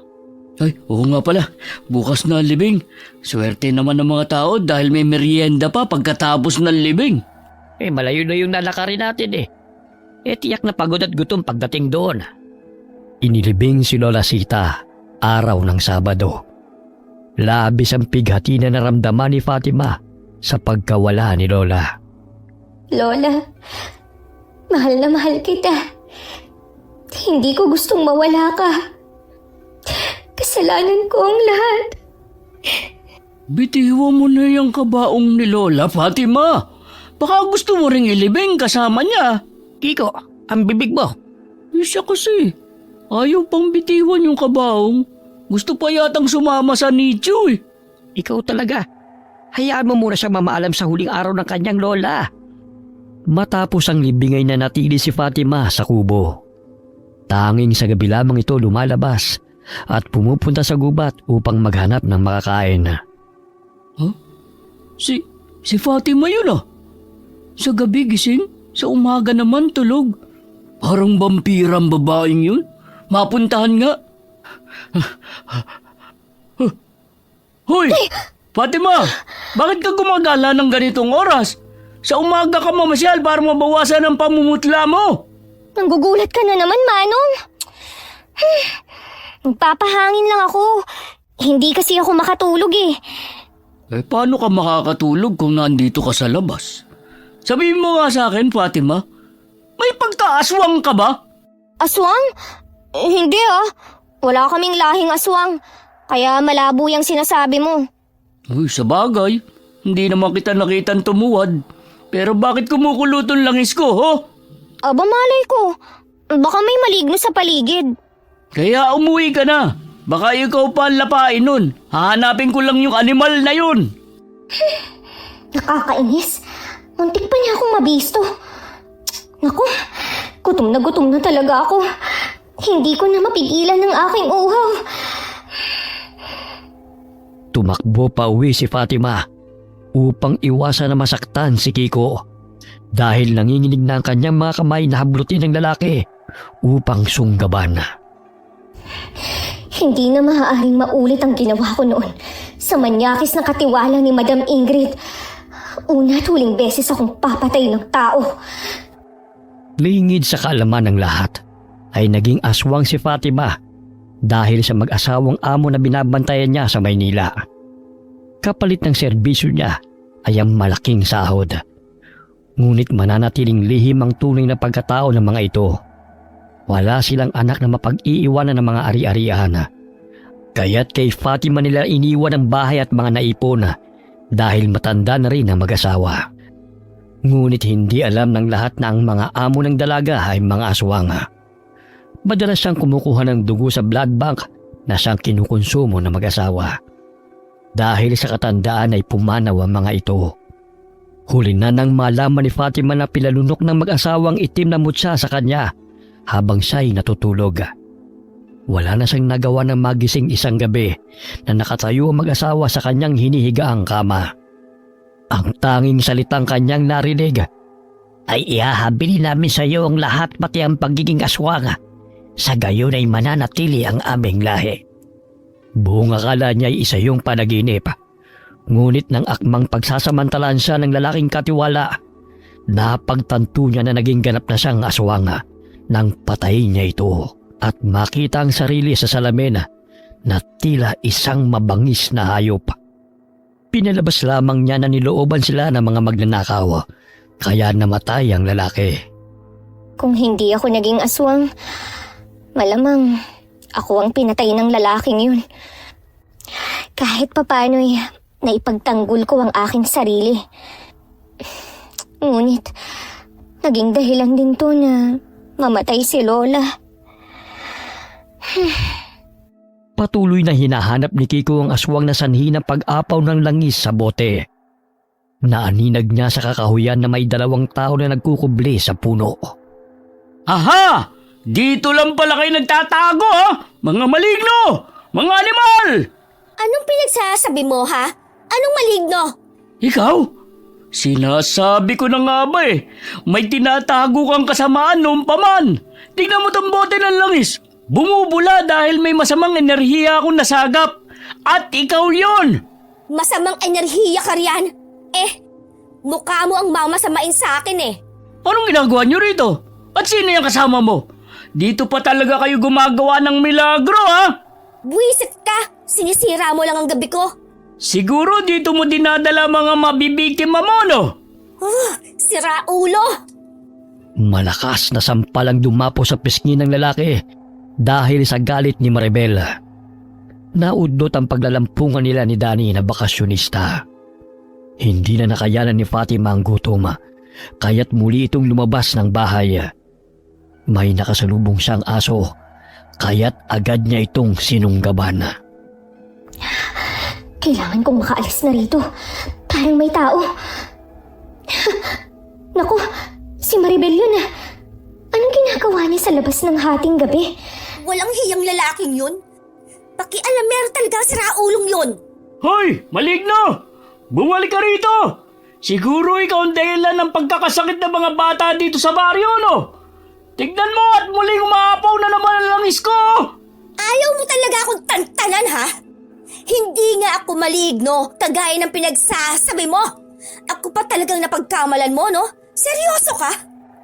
Ay, oo nga pala. Bukas na ang libing. Swerte naman ng mga tao dahil may merienda pa pagkatapos ng libing. Malayo na yung lalakarin natin eh. Tiyak na pagod at gutom pagdating doon. Inilibing si Lola Sita araw ng Sabado. Labis ang pighati na naramdaman ni Fatima sa pagkawala ni Lola. Lola, mahal na mahal kita. Hindi ko gustong mawala ka. Kasalanan ko ang lahat. Bitiwan mo na yung kabaong ni Lola, Fatima. Baka gusto mo ring ilibing kasama niya. Kiko, ang bibig mo. Siya kasi. Ayaw pang bitiwan yung kabaong. Gusto pa yatang sumama sa nicho eh. Ikaw talaga. Hayaan mo muna siyang mamaalam sa huling araw ng kanyang lola. Matapos ang libing ay nanatili si Fatima sa kubo. Tanging sa gabi lamang ito lumalabas at pumupunta sa gubat upang maghanap ng makakain. Si Fatima yun ah. Sa gabi gising, sa umaga naman tulog. Parang vampirang babaeng yun. Mapuntahan nga. Hoy! Fatima! Bakit ka gumagala ng ganitong oras? Sa umaga ka mamasyal para mabawasan ang pamumutla mo. Nanggugulat ka na naman, Manong. Magpapahangin lang ako. Hindi kasi ako makatulog eh. Paano ka makakatulog kung nandito ka sa labas? Sabihin mo nga sa akin, Fatima. May pagkaaswang ka ba? Aswang? Hindi ah. Wala kaming lahing aswang. Kaya malabo yung sinasabi mo. Uy, sa bagay. Hindi naman kita nakitang tumuwad. Pero bakit kumukulutong langis ko, ho? Aba malay ko. Baka may maligno sa paligid. Kaya umuwi ka na. Baka ikaw pa ang lapain nun. Hahanapin ko lang yung animal na yun. Nakakainis. Muntik pa niya akong mabisto. Naku, gutom na talaga ako. Hindi ko na mapigilan ng aking uhaw. Tumakbo pa uwi si Fatima upang iwasan na masaktan si Kiko dahil nanginginig na ang kanyang mga kamay na hablutin ng lalaki upang sunggaban. Hindi na maaaring maulit ang ginawa ko noon sa manyakis na katiwala ni Madam Ingrid. Una at huling beses akong papatay ng tao. Lingid sa kaalaman ng lahat ay naging aswang si Fatima dahil sa mag-asawang amo na binabantayan niya sa Maynila. Kapalit ng serbisyo niya ay ang malaking sahod. Ngunit mananatiling lihim ang tunay na pagkatao ng mga ito. Wala silang anak na mapag-iiwanan ng mga ari-arian. Kaya't kay Fatima nila iniwan ang bahay at mga naipon dahil matanda na rin ang mag-asawa. Ngunit hindi alam ng lahat na ang mga amo ng dalaga ay mga aswang. Madalas siyang kumukuha ng dugo sa blood bank na siyang kinukonsumo ng mag-asawa. Dahil sa katandaan ay pumanaw ang mga ito. Huli na nang malaman ni Fatima na pilalunok ng mag-asawang itim na mutya sa kanya habang siya'y natutulog. Wala na siyang nagawa ng magising isang gabi na nakatayo ang mag-asawa sa kanyang hinihigaang kama. Ang tanging salitang kanyang narinig ay ihahabili namin sa iyo ang lahat pati ang pagiging aswang. Sa gayon ay mananatili ang aming lahi. Buong akala niya ay isa yung panaginip. Ngunit nang akmang pagsasamantalaan siya ng lalaking katiwala, napagtanto niya na naging ganap na siyang aswang nang patayin niya ito at makita ang sarili sa salamin na tila isang mabangis na hayop. Pinalabas lamang niya na nilooban sila ng mga magnanakaw, kaya namatay ang lalaki. Kung hindi ako naging aswang, malamang ako ang pinatay ng lalaking yun. Kahit papano'y naipagtanggol ko ang aking sarili. Ngunit, naging dahilan din to na mamatay si Lola. Patuloy na hinahanap ni Kiko ang aswang na sanhi ng pag-apaw ng langis sa bote. Naaninag niya sa kakahuyan na may 2 tao na nagkukubli sa puno. Aha! Dito lang pala kayo nagtatago, ha? Mga maligno! Mga animal! Anong pinagsasabi mo, ha? Anong maligno? Ikaw? Sinasabi ko na nga ba eh. May tinatago kang kasamaan noon pa man. Tingnan mo tong bote ng langis. Bumubula dahil may masamang enerhiya akong nasagap. At ikaw yon. Masamang enerhiya ka riyan. Mukha mo ang mamasamain sa akin eh. Anong ginagawa niyo rito? At sino yung kasama mo? Dito pa talaga kayo gumagawa ng milagro, ha? Buwisit ka! Sinisira mo lang ang gabi ko. Siguro dito mo dinadala mga mabibiktima mo, no? Sira ulo! Malakas na sampalang dumapo sa pisngi ng lalaki dahil sa galit ni Maribel. Naudlot ang paglalampungan nila ni Danny na bakasyonista. Hindi na nakayanan ni Fatima ang gutom, kaya't muli itong lumabas ng bahay. May nakasalubong siyang aso, kaya't agad niya itong sinunggaban. Kailangan kong makaalis na rito. Parang may tao. Naku, si Maribel yun ah. Anong ginagawa niya sa labas ng hating gabi? Walang hiyang lalaking yun. Pakialamero talaga ang siraulong yun. Hoy, maligno! Bumalik ka rito! Siguro ikaw ang dahilan ng pagkakasakit ng mga bata dito sa baryo, no? Tignan mo at muling umaapaw na naman ang langis ko! Ayaw mo talaga akong tantanan, ha? Hindi nga ako maligno, kagaya ng pinagsasabi mo. Ako pa talagang napagkamalan mo, no? Seryoso ka?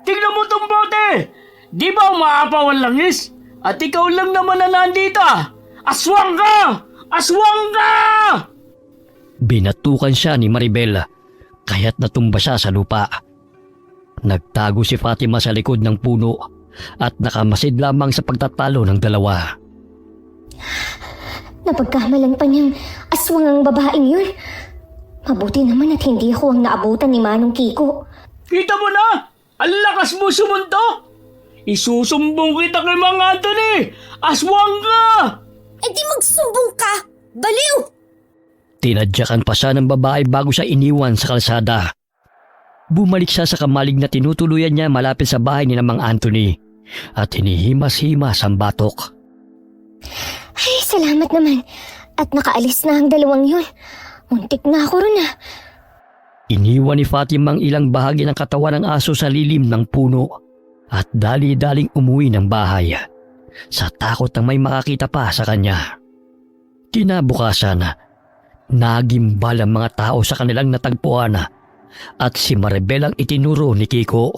Tignan mo tong bote! Di ba umaapaw ang langis? At ikaw lang naman na nandito, ah! Aswang ka! Aswang ka! Binatukan siya ni Maribel, kaya't natumba siya sa lupa. Nagtago si Fatima sa likod ng puno at nakamasid lamang sa pagtatalo ng dalawa. Napagkamalan pa niyang aswang ang babaeng yun. Mabuti naman at hindi ako ang naabutan ni Manong Kiko. Kita mo na! Ang lakas mo sumunto! Isusumbong kita kay Mang Anthony! Aswang ka! Di magsumbong ka! Baliw! Tinadyakan pa siya ng babae bago siya iniwan sa kalsada. Bumalik siya sa kamalig na tinutuluyan niya malapit sa bahay ni Mang Anthony at hinihimas-himas ang batok. Ay, salamat naman. At nakaalis na ang dalawang yun. Muntik na ako ron ah. Iniwan ni Fatima ang ilang bahagi ng katawan ng aso sa lilim ng puno at dali-daling umuwi ng bahay sa takot na may makakita pa sa kanya. Kinabukasan, nagimbal ang mga tao sa kanilang natagpuan at si Maribel ang itinuro ni Kiko.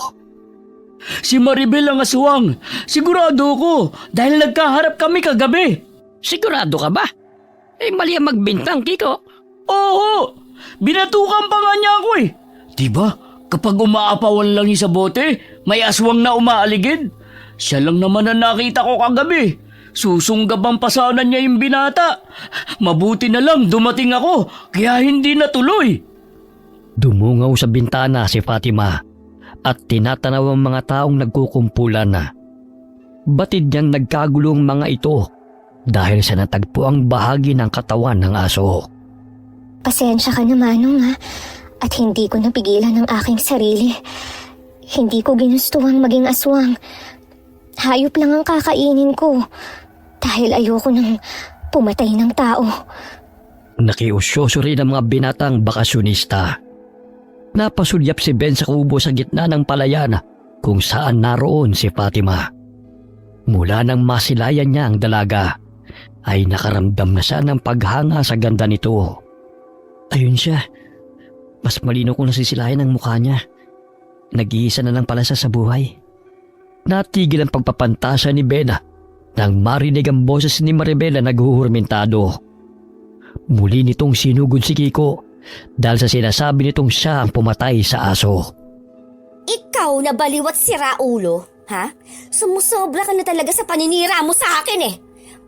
Si Maribel ang aswang! Sigurado ko dahil nagkaharap kami kagabi! Sigurado ka ba? Mali ang magbintang, Kiko. Oo! Binatukan pa nga niya ako eh! Diba? Kapag umaapawan lang yung sa bote, may aswang na umaaligid. Siya lang naman ang nakita ko kagabi. Susunggaban pa sana niya yung binata. Mabuti na lang dumating ako, kaya hindi natuloy. Dumungaw sa bintana si Fatima at tinatanaw ang mga taong nagkukumpulan na. Batid niyang nagkagulong mga ito dahil sa natagpuang bahagi ng katawan ng aso. Pasensya ka na, Manong, ha? At hindi ko napigilan ang aking sarili. Hindi ko ginustuhang maging aswang. Hayop lang ang kakainin ko dahil ayoko nang pumatay ng tao. Nakiusyoso rin ang mga binatang bakasyonista. Napasulyap si Ben sa kubo sa gitna ng palayan kung saan naroon si Fatima. Mula nang masilayan niya ang dalaga, ay nakaramdam na siya ng paghanga sa ganda nito. Ayun siya. Mas malino kong nasisilayan ang mukha niya. Nag-iisa na lang pala siya sa buhay. Natigil ang pagpapantasa ni Ben nang marinig ang boses ni Maribel na naghuhurmentado. Muli nitong sinugod si Kiko dahil sa sinasabi nitong siya ang pumatay sa aso. Ikaw na baliwat sira ulo, ha? Sumusobra ka na talaga sa paninira mo sa akin eh.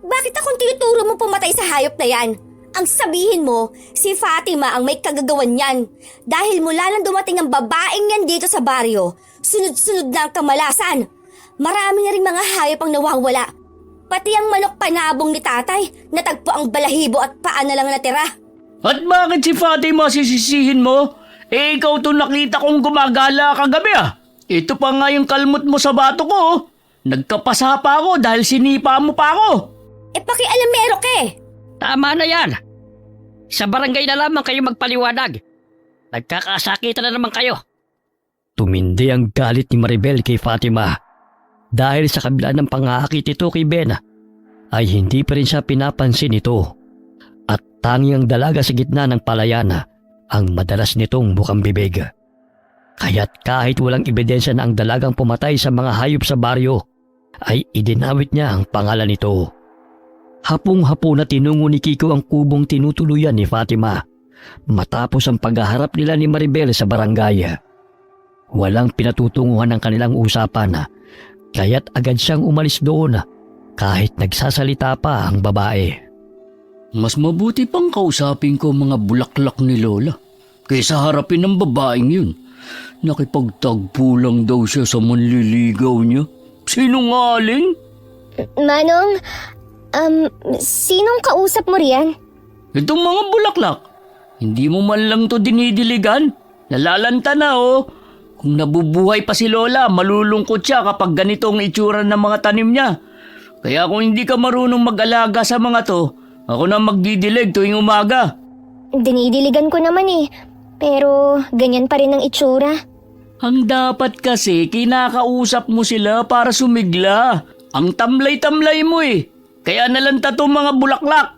Bakit akong tinuturo mo pumatay sa hayop na yan? Ang sabihin mo, si Fatima ang may kagagawan yan. Dahil mula nang dumating ang babaeng yan dito sa baryo, sunod-sunod na ang kamalasan. Marami na rin mga hayop ang nawawala. Pati ang manok panabong ni tatay, natagpo ang balahibo at paa na lang natira. At bakit si Fatima sisisihin mo? Eh ikaw to nakita kong gumagala kagabi ah. Ito pa nga yung kalmot mo sa bato ko oh. Nagkapasa pa ako dahil sinipa mo pa ako. Pakialamero ka eh. Tama na yan. Sa barangay na lamang kayo magpaliwanag. Nagkakasakitan na naman kayo. Tumindi ang galit ni Maribel kay Fatima. Dahil sa kabila ng pangakit ito kay Ben, ay hindi pa rin siya pinapansin ito. At tanging ang dalaga sa gitna ng palayan ang madalas nitong bukang bibig. Kaya't kahit walang ebidensya na ang dalagang pumatay sa mga hayop sa baryo, ay idinawit niya ang pangalan nito. Hapong-hapo na tinungo ni Kiko ang kubong tinutuluyan ni Fatima matapos ang paghaharap nila ni Maribel sa barangay. Walang pinatutunguhan ng kanilang usapan kaya't agad siyang umalis doon kahit nagsasalita pa ang babae. Mas mabuti pang kausapin ko mga bulaklak ni Lola kaysa harapin ng babaeng yun. Nakipagtagpo lang daw siya sa manliligaw niya. Sinungaling? Manong, sinong kausap mo riyan? Itong mga bulaklak. Hindi mo man lang to dinidiligan. Nalalanta na oh. Kung nabubuhay pa si Lola, malulungkot siya kapag ganito ang itsura ng mga tanim niya. Kaya kung hindi ka marunong mag-alaga sa mga to, ako na magdidilig tuwing umaga. Dinidiligan ko naman eh. Pero ganyan pa rin ang itsura. Ang dapat kasi, kinakausap mo sila para sumigla. Ang tamlay-tamlay mo eh. Kaya nalanta tong mga bulaklak.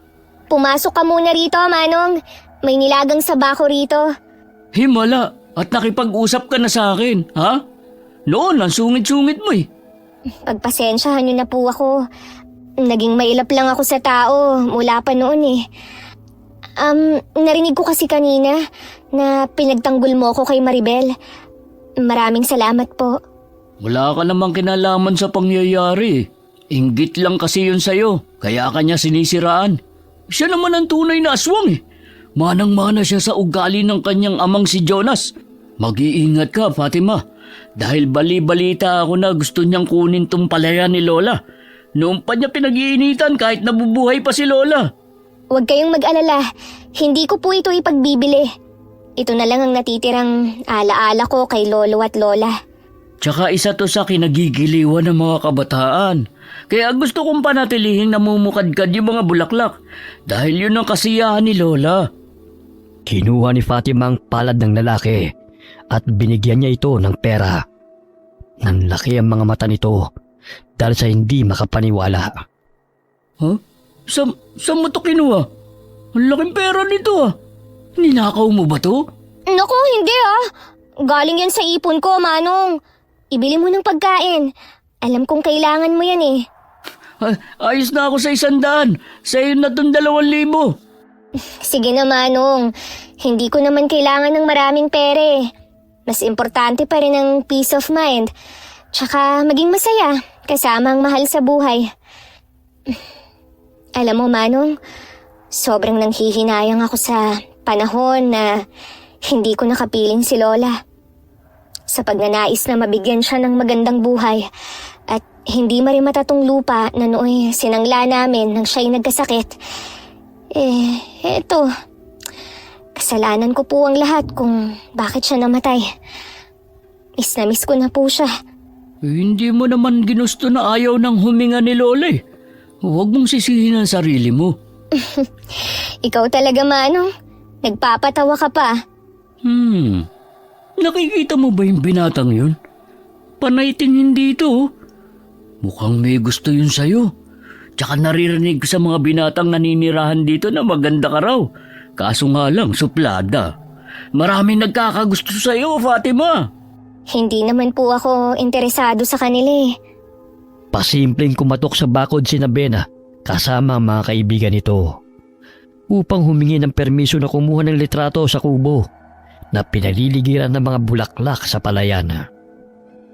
Pumasok ka muna rito, Manong. May nilagang sabako rito. Himala, at nakipag-usap ka na sa akin, ha? Noon, ang sungit-sungit mo eh. Pagpasensyahan niyo na po ako. Naging mailap lang ako sa tao mula pa noon eh. Narinig ko kasi kanina na pinagtanggol mo ko kay Maribel. Maraming salamat po. Wala ka namang kinalaman sa pangyayari. Inggit lang kasi yun sa'yo, kaya kanya sinisiraan. Siya naman ang tunay na aswang eh. Manang-mana siya sa ugali ng kanyang amang si Jonas. Mag-iingat ka, Fatima. Dahil bali-balita ako na gusto niyang kunin tong palayan ni Lola. Noon pa niya pinag-iinitan kahit nabubuhay pa si Lola. Huwag kayong mag-alala. Hindi ko po ito ipagbibili. Ito na lang ang natitirang alaala ko kay Lolo at Lola. Tsaka isa to sa kinagigiliwan ng mga kabataan. Kaya gusto kong panatilihing namumukadkad yung mga bulaklak. Dahil yun ang kasiyahan ni Lola. Kinuha ni Fatima ang palad ng lalaki at binigyan niya ito ng pera. Nanlaki ang mga mata nito dahil sa hindi makapaniwala. Huh? Saan mo to kinuha? Ang laking pera nito ah. Ninakaw mo ba to? Naku, hindi ah. Galing yan sa ipon ko, Manong. Ibili mo ng pagkain. Alam kong kailangan mo yan eh. Ayos na ako sa 100. Sa'yo na itong 2,000. Sige na, Manong. Hindi ko naman kailangan ng maraming pere. Mas importante pa rin ang peace of mind. Tsaka maging masaya kasama ang mahal sa buhay. Alam mo, Manong, sobrang nanghihinayang ako sa panahon na hindi ko nakapiling si Lola. Sa pagnanais na mabigyan siya ng magandang buhay at hindi marimatatong lupa na nooy sinangla namin nang siya'y nagkasakit. Eto, kasalanan ko po ang lahat kung bakit siya namatay. Miss na miss ko na po siya. Hindi mo naman ginusto na ayaw ng huminga ni Lola eh. Huwag mong sisihin ang sarili mo. Ikaw talaga, Manong. Nagpapatawa ka pa. Nakikita mo ba yung binatang yun? Panay tingin dito. Oh. Mukhang may gusto yun sa'yo. Tsaka naririnig ko sa mga binatang naninirahan dito na maganda ka raw. Kaso nga lang, suplada. Maraming nagkakagusto sa'yo, Fatima. Hindi naman po ako interesado sa kanila eh. Pasimpleng kumatok sa bakod si Bena kasama ang mga kaibigan nito upang humingi ng permiso na kumuha ng litrato sa kubo na pinaliligiran ng mga bulaklak sa palayan.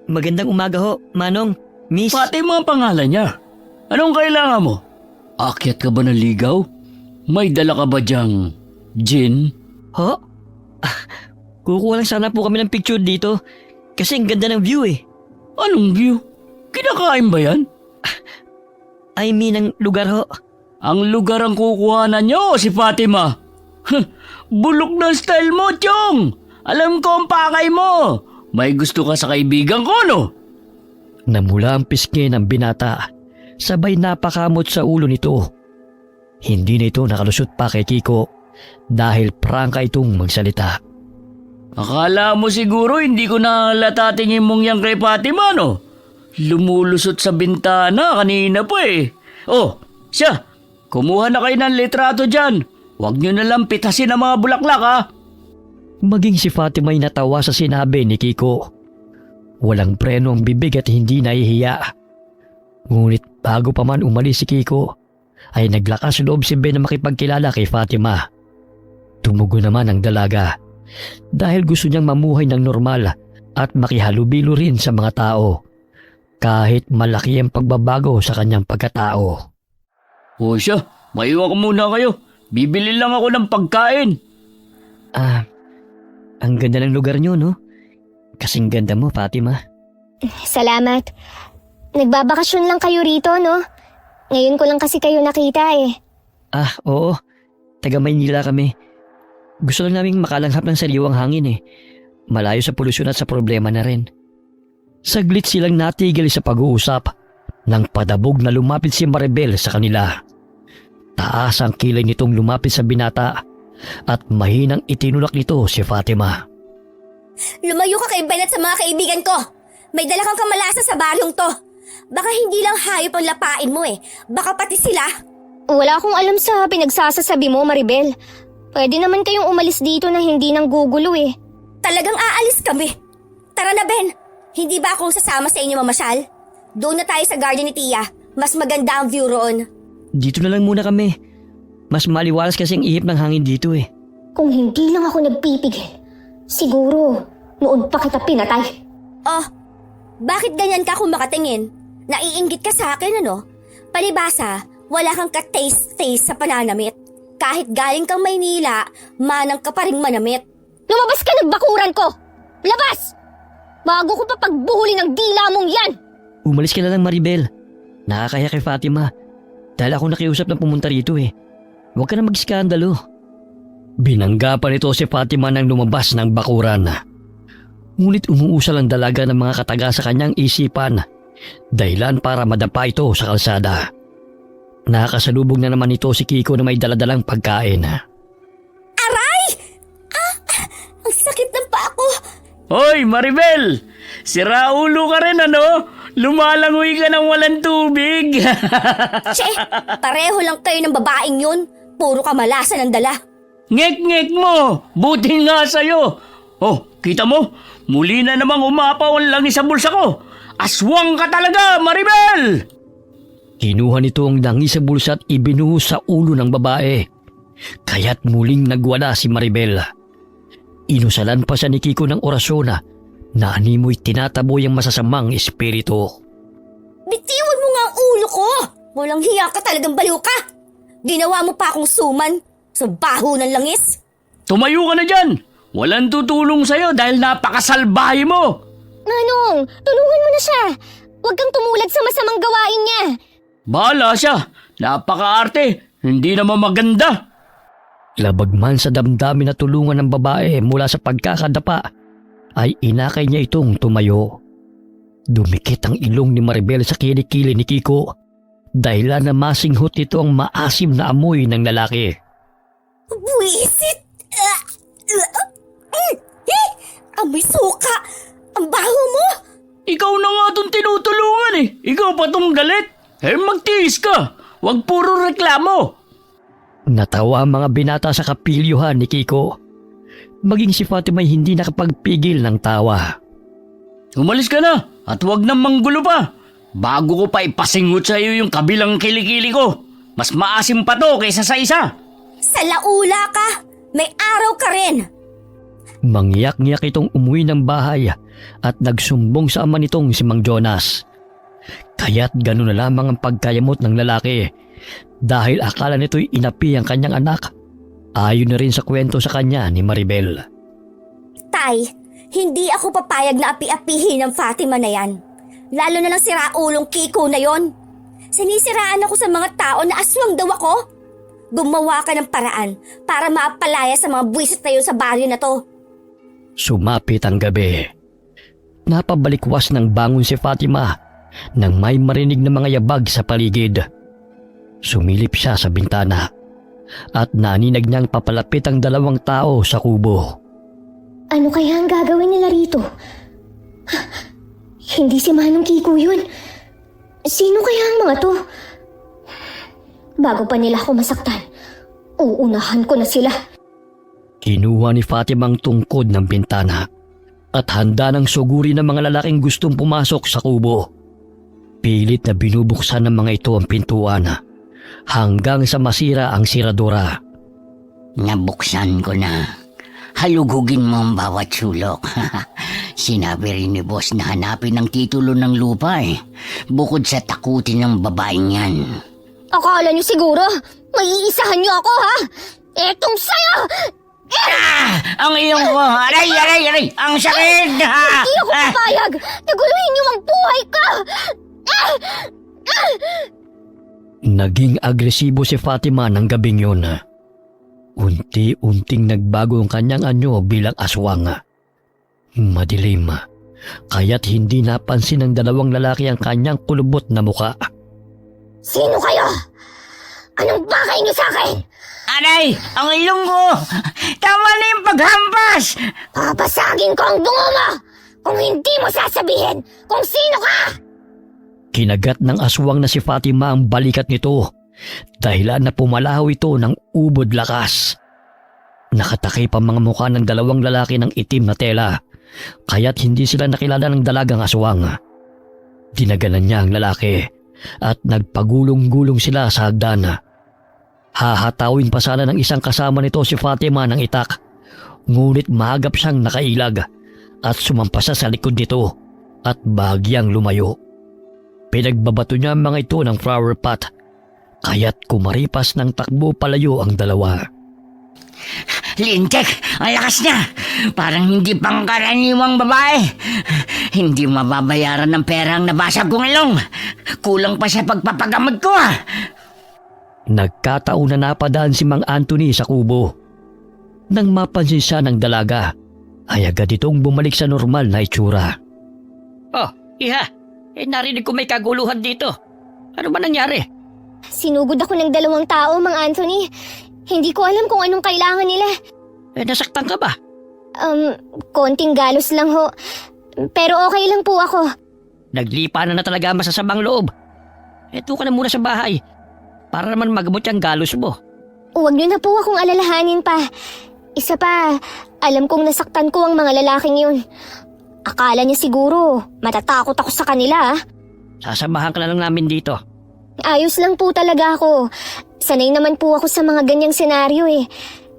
Magandang umaga ho, Manong, Miss. Fatima ang pangalan niya. Anong kailangan mo? Akyat ka ba ng ligaw? May dala ka ba diyang gin? Ho? Kukuha lang sana po kami ng picture dito kasi ang ganda ng view eh. Anong view? Kinakain ba yan? I mean ang lugar ho. Ang lugar ang kukuhanan niyo, si Fatima. Bulok ng style mo, Chong. Alam ko ang pakay mo. May gusto ka sa kaibigan ko, no? Namula ang pisngi ng binata, sabay napakamot sa ulo nito. Hindi na ito nakalusot pa kay Kiko dahil prangka itong magsalita. Akala mo siguro hindi ko nahalata tingin mong yan kay Fatima, no? Lumulusot sa bintana kanina pa eh. Oh, siya, kumuha na kayo ng litrato dyan. Huwag nyo nalang pitasin ang mga bulaklak, ha? Maging si Fatima ay natawa sa sinabi ni Kiko. Walang preno ang bibig at hindi nahihiya. Ngunit bago pa man umalis si Kiko, ay naglakas loob si Ben na makipagkilala kay Fatima. Tumugo naman ang dalaga dahil gusto niyang mamuhay ng normal at makihalubilo rin sa mga tao kahit malaki ang pagbabago sa kanyang pagkatao. O siya, maiwan ko muna kayo. Bibili lang ako ng pagkain. Ang ganda ng lugar niyo, no? Kasing ganda mo, Fatima. Salamat. Nagbabakasyon lang kayo rito, no? Ngayon ko lang kasi kayo nakita eh. Oo. Taga Maynila kami. Gusto lang naming makalanghap ng sariwang hangin eh. Malayo sa polusyon at sa problema na rin. Saglit silang natigil sa pag-uusap nang padabog na lumapit si Maribel sa kanila. Taas ang kilay nitong lumapit sa binata at mahinang itinulak nito si Fatima. Lumayo ka kay Ben at sa mga kaibigan ko. May dala kang kamalasan sa baryong to. Baka hindi lang hayop ang lapain mo eh. Baka pati sila. Wala akong alam sa pinagsasasabi mo, Maribel. Pwede naman kayong umalis dito na hindi nang gugulo eh. Talagang aalis kami. Tara na, Ben. Hindi ba akong sasama sa inyo mamasyal? Doon na tayo sa garden ni Tia. Mas maganda ang view roon. Dito na lang muna kami. Mas maliwalas kasi ang ihip ng hangin dito eh. Kung hindi lang ako nagpipigil, siguro noon pa kita pinatay. Oh, bakit ganyan ka kung makatingin? Naiinggit ka sa akin, ano? Palibasa, wala kang ka-taste sa pananamit. Kahit galing kang Maynila, manang ka pa ring manamit. Lumabas ka ng bakuran ko! Labas! Bago ko pa pagbuhuli ng dila mong yan! Umalis ka na lang, Maribel. Nakakaya kay Fatima. Dahil ako nakiusap na pumunta rito eh. Huwag ka na mag-iskandalo. Binangga pa nito si Fatima nang lumabas ng bakuran. Ngunit umuusal ang dalaga ng mga kataga sa kanyang isipan. Dahilan para madapa ito sa kalsada. Nakakasalubog na naman ito si Kiko na may daladalang pagkain. Aray! Ang sakit ng paa ko. Hoy, Maribel! Siraulo ka rin, ano? Lumalangoy ka ng walang tubig. Che, pareho lang kayo ng babaeng yun. Puro kamalasan ang dala. Ngek-ngek mo! Buti nga sa'yo! Oh, kita mo? Muli na namang umapaw ang langis sa bulsa ko! Aswang ka talaga, Maribel! Kinuha nito ang langis sa bulsa at ibinuhos sa ulo ng babae. Kaya't muling nagwala si Maribel. Inusalan pa siya ni Kiko ng orasyon na animoy tinataboy ang masasamang espiritu. Bitiwan mo nga ang ulo ko! Walang hiya ka, talagang baliw ka! Ginawa mo pa akong suman sa baho ng langis. Tumayo ka na dyan! Walang tutulong sa'yo dahil napakasalbahe mo! Manong, tulungan mo na siya. Huwag kang tumulad sa masamang gawain niya. Bahala siya! Napakaarte! Hindi naman maganda! Labag man sa damdamin na tulungan ng babae mula sa pagkakadapa, ay inakay niya itong tumayo. Dumikit ang ilong ni Maribel sa kilikili ni Kiko, dahilan na masinghot ito ang maasim na amoy ng lalaki. Buisit! Amoy suka! Ang baho mo! Ikaw na nga itong tinutulungan eh! Ikaw pa itong galit! Magtiis ka! Huwag puro reklamo! Natawa ang mga binata sa kapilyuhan ni Kiko. Maging si Fatima ay hindi nakapagpigil ng tawa. Umalis ka na at huwag nang manggulo pa. Bago ko pa ipasingot sa iyo yung kabilang kilikili ko. Mas maasim pa to kaysa sa isa. Sa laula ka! May araw ka rin! Mangyak-ngyak itong umuwi ng bahay at nagsumbong sa ama nitong si Mang Jonas. Kaya't gano'n na lamang ang pagkayamot ng lalaki dahil akala nito'y inapi ang kanyang anak. Ayon na rin sa kwento sa kanya ni Maribel. Tay, hindi ako papayag na api-apihin ng Fatima na yan. Lalo na lang si Raulong Kiko na yon. Sinisiraan ako sa mga tao na aswang daw ako. Gumawa ka ng paraan para maapalaya sa mga buwisit na yun sa baryo na to. Sumapit ang gabi. Napabalikwas ng bangon si Fatima nang may marinig na mga yabag sa paligid. Sumilip siya sa bintana at naninag niyang papalapit ang dalawang tao sa kubo. Ano kaya ang gagawin nila rito? Hindi si Manong Kiko yun. Sino kaya ang mga to? Bago pa nila ako masaktan, uunahan ko na sila. Kinuha ni Fatima ang tungkod ng bintana at handa ng suguri ng mga lalaking gustong pumasok sa kubo. Pilit na binubuksan ng mga ito ang pintuan hanggang sa masira ang siradura. Nabuksan ko na. Halugugin mo ang bawat sulok. Sinabi rin ni boss na hanapin ang titulo ng lupa eh. Bukod sa takutin ng babaeng yan. Akala niyo siguro, may iisahan niyo ako ha? Etong sayo! Ang iyong ko! Aray! Ang sakit! Hindi ako papayag! Naguluhin niyo ang buhay ko! Naging agresibo si Fatima ng gabing yun. Unti-unting nagbago ang kanyang anyo bilang aswang. Madilim, kaya't hindi napansin ng dalawang lalaki ang kanyang kulubot na muka. Sino kayo? Anong bakay niyo sa akin? Aray! Ang ilong ko! Tama na yung paghampas! Papasagin ko ang bungo mo! Kung hindi mo sasabihin kung sino ka! Kinagat ng aswang na si Fatima ang balikat nito dahilan na pumalahaw ito ng ubod lakas. Nakatakip ang mga mukha ng dalawang lalaki ng itim na tela, kaya't hindi sila nakilala ng dalagang aswang. Dinaganan niya ang lalaki at nagpagulong-gulong sila sa hagdan. Hahatawin pa sana ng isang kasama nito si Fatima ng itak, ngunit mahagap siyang nakailag at sumampas sa likod nito at bahagyang lumayo. Pinagbabato niya ang mga ito ng flower pot, kaya't kumaripas ng takbo palayo ang dalawa. Lintek! Ang lakas niya! Parang hindi pangkaraniwang babae. Hindi mababayaran ng pera ang nabasag kong ilong. Kulang pa sa pagpapagamot ko ah! Nagkataon na napadaan si Mang Anthony sa kubo. Nang mapansin siya ng dalaga, ay agad itong bumalik sa normal na itsura. Oh, iha. Narinig ko may kaguluhan dito. Ano ba nangyari? Sinugod ako ng dalawang tao, Mang Anthony. Hindi ko alam kung anong kailangan nila. Nasaktan ka ba? Konting galos lang ho. Pero okay lang po ako. Naglipa na talaga ang masasamang loob. Eto ka na muna sa bahay. Para naman magamot yung galos mo. Huwag niyo na po akong alalahanin pa. Isa pa, alam kong nasaktan ko ang mga lalaking yun. Akala niya siguro, matatakot ako sa kanila. Sasamahan ka na lang namin dito. Ayos lang po talaga ako. Sanay naman po ako sa mga ganyang senaryo eh.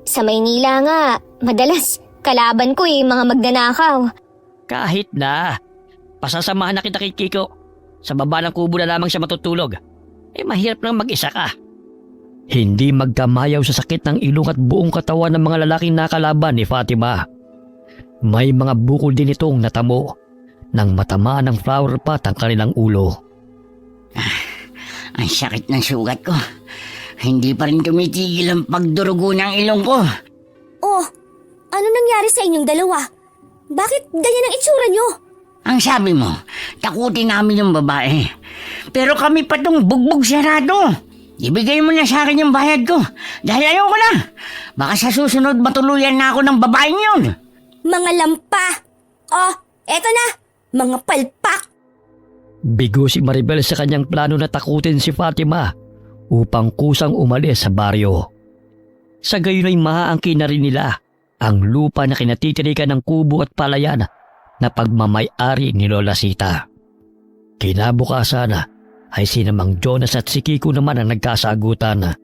Sa Maynila nga, madalas Kalaban ko mga magnanakaw. Kahit na. Pasasamahan na kita kay Kiko. Sa baba ng kubo na lamang siya matutulog. Mahirap nang mag-isa ka. Hindi magkamayaw sa sakit ng ilong at buong katawan ng mga lalaking nakalaban ni Fatima. May mga bukol din itong natamo nang matamaan ng flower pot ang kanilang ulo. Ang sakit ng sugat ko. Hindi pa rin tumitigil ang pagdurugo ng ilong ko. Oh, ano nangyari sa inyong dalawa? Bakit ganyan ang itsura nyo? Ang sabi mo, takutin namin yung babae. Pero kami pa tong bugbog sarado. Ibigay mo na sa akin yung bayad ko. Dahil ayoko na. Baka sa susunod matuluyan na ako ng babaeng yun. Mga lampa! Oh, eto na! Mga palpak! Bigo si Maribel sa kanyang plano na takutin si Fatima upang kusang umalis sa baryo. Sa gayon ay maaangkin na rin nila ang lupa na kinatitirikan ng kubo at palayan na pagmamay-ari ni Lola Sita. Kinabukasan ay sinamang Jonas at si Kiko naman ang nagkasagutan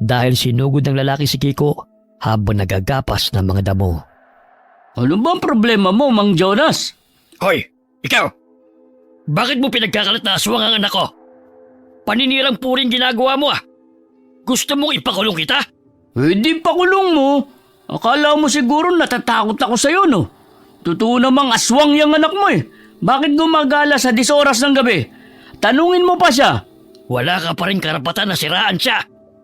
dahil sinugod ng lalaki si Kiko habang nagagapas ng mga damo. Ano ba ang problema mo, Mang Jonas? Hoy, ikaw! Bakit mo pinagkakalat na aswang ang anak ko? Paninirang puring ginagawa mo Gusto mong ipakulong kita? Di pakulong mo. Akala mo siguro natatakot ako sa'yo, no? Totoo namang aswang yung anak mo Bakit gumagala sa 10 oras ng gabi? Tanungin mo pa siya. Wala ka pa rin karapatan na siraan siya.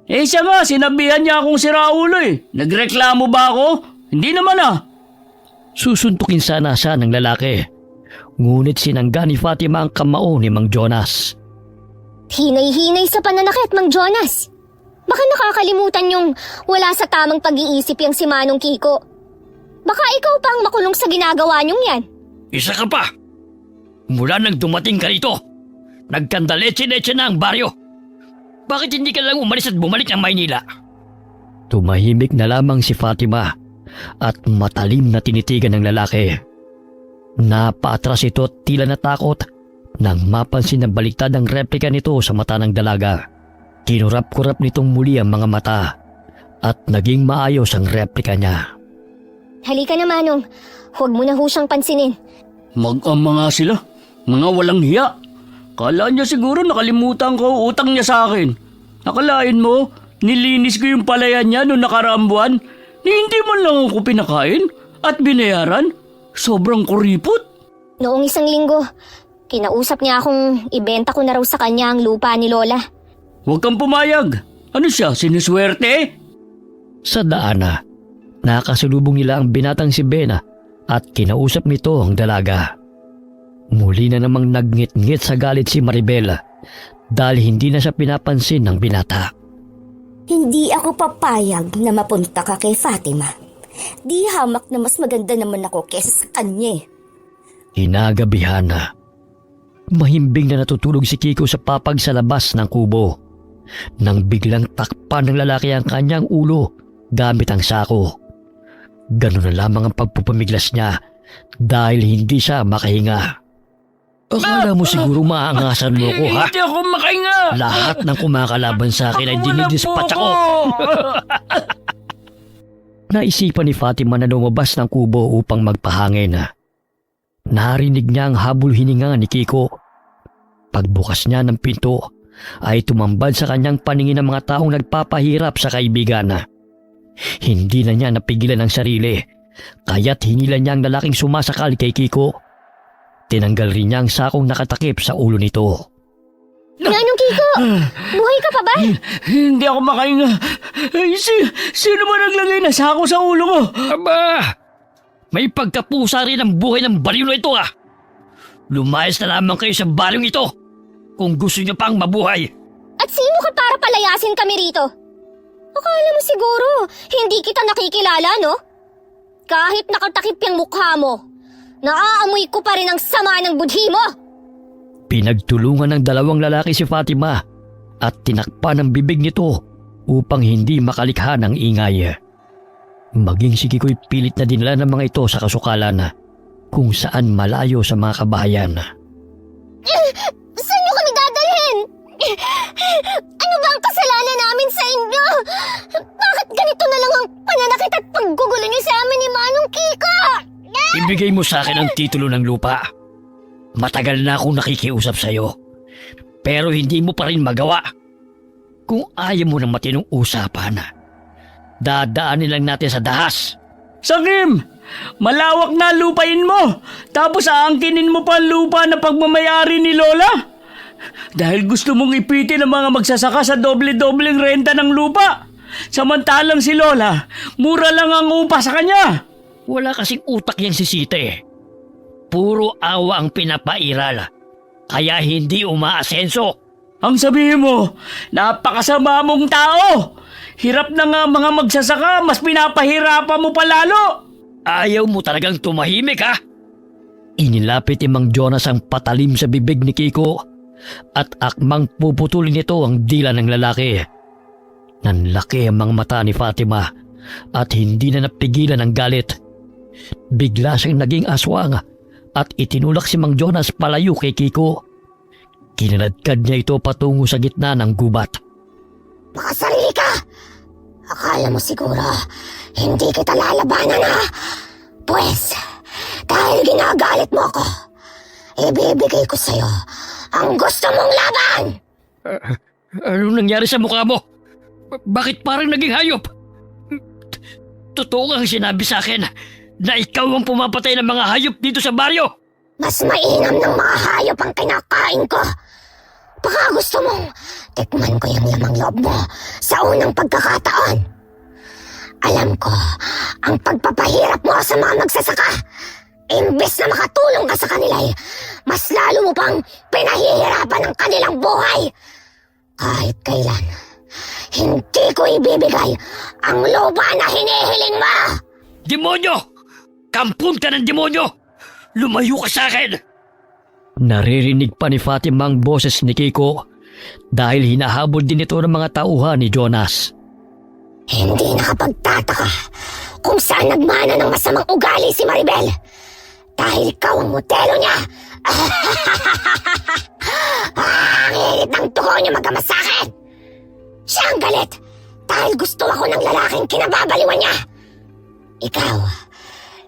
Siya nga, sinabihan niya akong siraulo Nagreklamo ba ako? Hindi naman Susuntukin sana siya ng lalaki. Ngunit sinangga ni Fatima ang kamao ni Mang Jonas. Hinay-hinay sa pananakit, Mang Jonas. Baka nakakalimutan yung wala sa tamang pag-iisip yung si Manong Kiko. Baka ikaw pa ang makulong sa ginagawa niyong yan. Isa ka pa. Mula nang dumating ka rito, nagkandaletse-letse na ang baryo. Bakit hindi ka lang umalis at bumalik ng Maynila? Tumahimik na lamang si Fatima at matalim na tinitigan ng lalaki. Napaatras ito at tila natakot nang mapansin na baliktad ang replika nito sa mata ng dalaga. Kinurap-kurap nitong muli ang mga mata at naging maayos ang replika niya. Halika na, Manong. Huwag mo na ho siyang pansinin. Mag-ama nga sila. Mga walang hiya. Kala niya siguro nakalimutan ko utang niya sa akin. Nakalain mo, nilinis ko yung palayan niya noong nakaraang buwan. Hindi man lang ako pinakain at binayaran. Sobrang kuripot. Noong 1 linggo, kinausap niya akong ibenta ko na raw sa kanya ang lupa ni Lola. Huwag kang pumayag. Ano siya, sinuswerte? Sa daana, nakasalubong nila ang binatang si Bena at kinausap nito ang dalaga. Muli na namang nagngit-ngit sa galit si Maribel dahil hindi na siya pinapansin ng binata. Hindi ako papayag na mapunta ka kay Fatima. Di hamak na mas maganda naman ako kesa sa kanya. Inagabihan na. Mahimbing na natutulog si Kiko sa papag sa labas ng kubo nang biglang takpan ng lalaki ang kanyang ulo gamit ang sako. Ganun na lamang ang pagpupamiglas niya dahil hindi siya makahinga. Akala mo siguro maangasan mo ko, ha? Hindi ako makahinga. Lahat ng kumakalaban sa akin ay dinidispatch ako. Naisipan ni Fatima na lumabas ng kubo upang magpahangin. Narinig niya ang habol hininga ni Kiko. Pagbukas niya ng pinto ay tumambad sa kanyang paningin ng mga taong nagpapahirap sa kaibigan. Hindi na niya napigilan ang sarili, kaya't hinilan niya ang lalaking sumasakal kay Kiko. Tinanggal rin niya ang sakong nakatakip sa ulo nito. Manong Kiko, buhay ka pa ba? Hindi ako makahinga. Sino ba naglagay na sako sa ulo ko? Aba! May pagkapusa rin ang buhay ng baliw na ito Lumayas na lamang kayo sa balyong ito kung gusto niyo pang mabuhay. At sino ka para palayasin kami rito? Akala mo siguro, hindi kita nakikilala, no? Kahit nakatakip yung mukha mo, naaamoy ko pa rin ang sama ng budhi mo! Pinagtulungan ng dalawang lalaki si Fatima at tinakpan ang bibig nito upang hindi makalikha ng ingay. Maging si Kiko'y pilit na dinala ng mga ito sa kasukalan kung saan malayo sa mga kabahayan. Saan niyo kami dadalhin? Ano ba ang kasalanan namin sa inyo? Bakit ganito na lang ang pananakit at paggugulo niyo sa amin ni Manong ibigay mo sa akin ang titulo ng lupa. Matagal na akong nakikiusap sa'yo, pero hindi mo pa rin magawa. Kung ayaw mo ng matinong usapan, dadaanin lang natin sa dahas. Sakim! Malawak na lupain mo! Tapos aangkinin mo pa ang lupa na pagmamayari ni Lola? Dahil gusto mong ipitin ang mga magsasaka sa doble-dobleng renta ng lupa. Samantalang si Lola, mura lang ang upa sa kanya. Wala kasing utak yang sisite. Puro awa ang pinapairal, kaya hindi umaasenso. Ang sabihin mo, napakasama mong tao. Hirap na nga mga magsasaka, mas pinapahirapan mo pa lalo. Ayaw mo talagang tumahimik, ha? Inilapit ni Mang Jonas ang patalim sa bibig ni Kiko at akmang puputulin nito ang dila ng lalaki. Nanlaki ang mga mata ni Fatima at hindi na napigilan ang galit. Bigla siyang naging aswang at itinulak si Mang Jonas palayo kay Kiko. Kinaladkad niya ito patungo sa gitna ng gubat. Makasarili ka! Akala mo siguro, hindi kita lalabanan ha? Pwes, dahil ginagalit mo ako, ibibigay ko sa'yo ang gusto mong laban! Anong nangyari sa mukha mo? Bakit parang naging hayop? Totoo ang sinabi sa akin na ikaw ang pumapatay ng mga hayop dito sa baryo. Mas mainam ng mga hayop ang kinakain ko. Baka gusto mong tikman ko yung lamang loob mo sa unang pagkakataon. Alam ko, ang pagpapahirap mo sa mga magsasaka, imbes na makatulong ka sa kanila, mas lalo mo pang pinahihirapan ang kanilang buhay. Kahit kailan, hindi ko ibibigay ang lupa na hinihiling mo. Demonyo! Kampun ka ng demonyo! Lumayo ka sa akin! Naririnig pa ni Fatima ang boses ni Kiko dahil hinahabol din ito ng mga tauhan ni Jonas. Hindi nakapagtataka kung saan nagmana ng masamang ugali si Maribel. Dahil ikaw ang modelo niya. Ang init ng tuho niya magama sa akin. Siya ang galit dahil gusto ako ng lalaking kinababaliwan niya. Ikaw,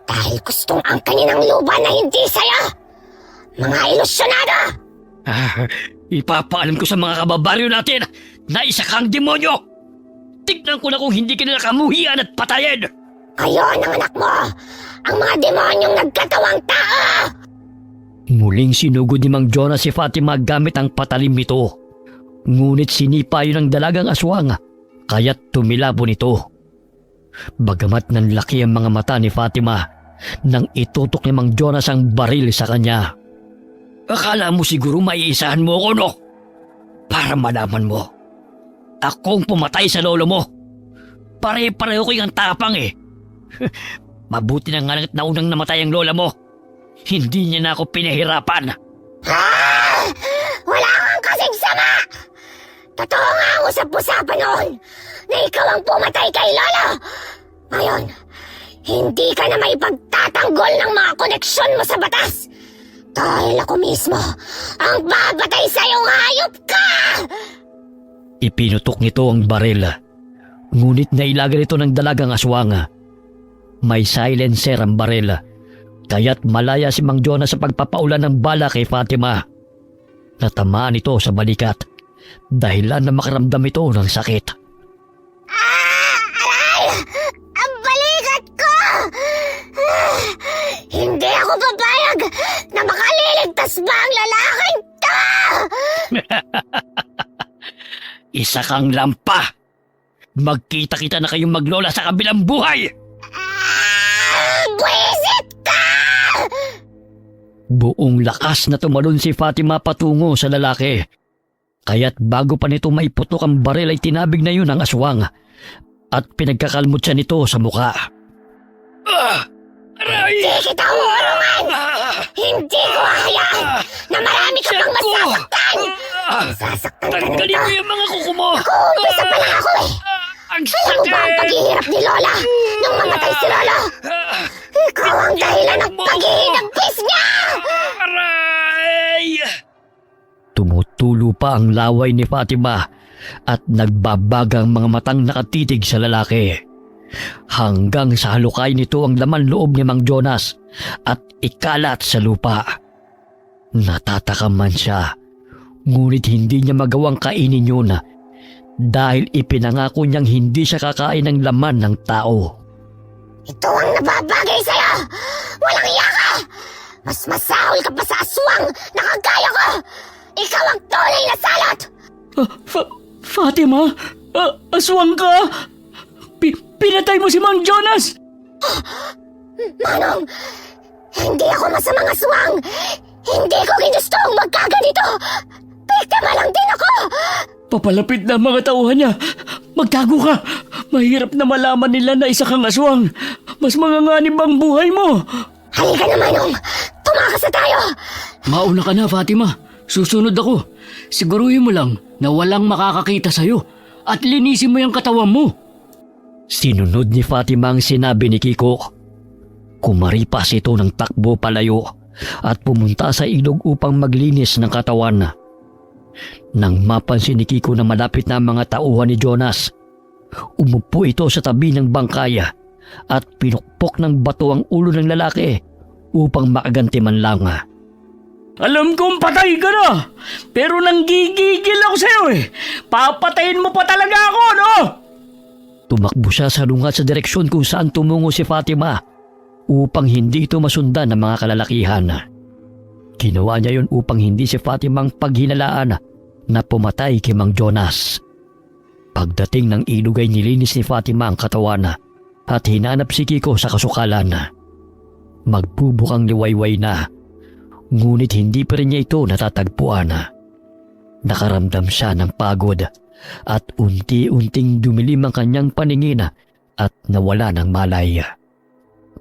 dahil gustong angkanin ng lupa na hindi sa'yo. Mga ilusyonado! Ipapaalam ko sa mga kababaryo natin na isa kang demonyo! Tignan ko na kung hindi ka nila kamuhian at patayin! Kayo ang anak mo! Ang mga demonyong nagkatawang tao! Muling sinugod ni Mang Jonas si Fatima gamit ang patalim nito. Ngunit sinipa yun ng dalagang aswang, kaya't tumilabo nito. Bagamat nanlaki ang mga mata ni Fatima, nang itutok ni Mang Jonas ang baril sa kanya. Akala mo siguro maiisahan mo ako, no? Para malaman mo, akong pumatay sa lolo mo. Pare-pareho ko yung tapang eh. Mabuti na nga lang at naunang namatay ang lola mo. Hindi niya na ako pinahirapan. Wala kang kasing sama! Totoo nga ang usap-usapan noon na ikaw ang pumatay kay Lolo. Ngayon, hindi ka na may pagtatanggol ng mga koneksyon mo sa batas. Dahil ako mismo ang babatay sa'yong hayop ka! Ipinutok nito ang baril. Ngunit nailaga nito ng dalagang aswang. May silencer ang baril, kaya't malaya si Mang Jonas sa pagpapaulan ng bala kay Fatima. Natamaan ito sa balikat, dahilan na makaramdam ito ng sakit. Aray! Ang balikat ko! Hindi ako papayag na makaliligtas ba ang lalaking to! Isa kang lampa! Magkita-kita na kayong maglola sa kabilang buhay! Buwisit ka! Buong lakas na tumalon si Fatima patungo sa lalaki. Kaya't bago pa nito maiputok ang baril ay tinabig na yun ang aswang at pinagkakalmot siya nito sa muka. Aray! Hindi kita uurungan! Hindi ko hahayaan na marami ka pang masasaktan! Sasaktan ka Tanggalin mo nito! yung mga kuko mo! Nag-uumpisa pa lang ako eh! Ang Alam mo ba ang sakit! paghihirap ni Lola nung mamatay si Lolo? Ikaw ang dahilan ng paghihinagpis niya! Aray! Tumutulo pa ang laway ni Fatima at nagbabagang mga matang nakatitig sa lalaki. Hanggang sa halukay nito ang laman loob ni Mang Jonas at ikalat sa lupa. Natatakam man siya, ngunit hindi niya magawang kainin yun dahil ipinangako niyang hindi siya kakain ng laman ng tao. Ito ang nababagay sa'yo! Walang iya ka! Mas masahol ka pa sa aswang na kagaya ko! Ikaw ang tunay na salot! Fatima? Aswang ka? Pinatay mo si Mang Jonas? Manong, hindi ako masamang aswang! Hindi ko ginustong magkaganito! Biktima lang din ako! Papalapit na ang mga tauhan niya. Magtago ka. Mahirap na malaman nila na isa kang aswang. Mas manganganib ang buhay mo. Halika na, Manong! Tumakas na tayo! Mauna ka na, Fatima. Susunod ako. Siguruhin mo lang na walang makakakita sa'yo at linisin mo yung katawan mo. Sinunod ni Fatima ang sinabi ni Kiko. Kumaripas ito ng takbo palayo at pumunta sa ilog upang maglinis ng katawan. Nang mapansin ni Kiko na malapit na ang mga tauhan ni Jonas, umupo ito sa tabi ng bangkaya at pinukpok ng bato ang ulo ng lalaki upang makaganti man lang. Alam kong patay ka na, pero nanggigigil ako sa'yo eh. Papatayin mo pa talaga ako, no? Tumakbo siya sa lungat sa direksyon kung saan tumungo si Fatima upang hindi ito masundan ng mga kalalakihan. Ginawa niya yun upang hindi si Fatima ang paghinalaan na pumatay kay Mang Jonas. Pagdating ng ilog ay nilinis ni Fatima ang katawan at hinanap si Kiko sa kasukalan. Magbubukang liwayway na, ngunit hindi pa rin niya ito natatagpuan. Nakaramdam siya ng pagod at unti-unting dumilim ang kanyang paningin at nawala ng malay.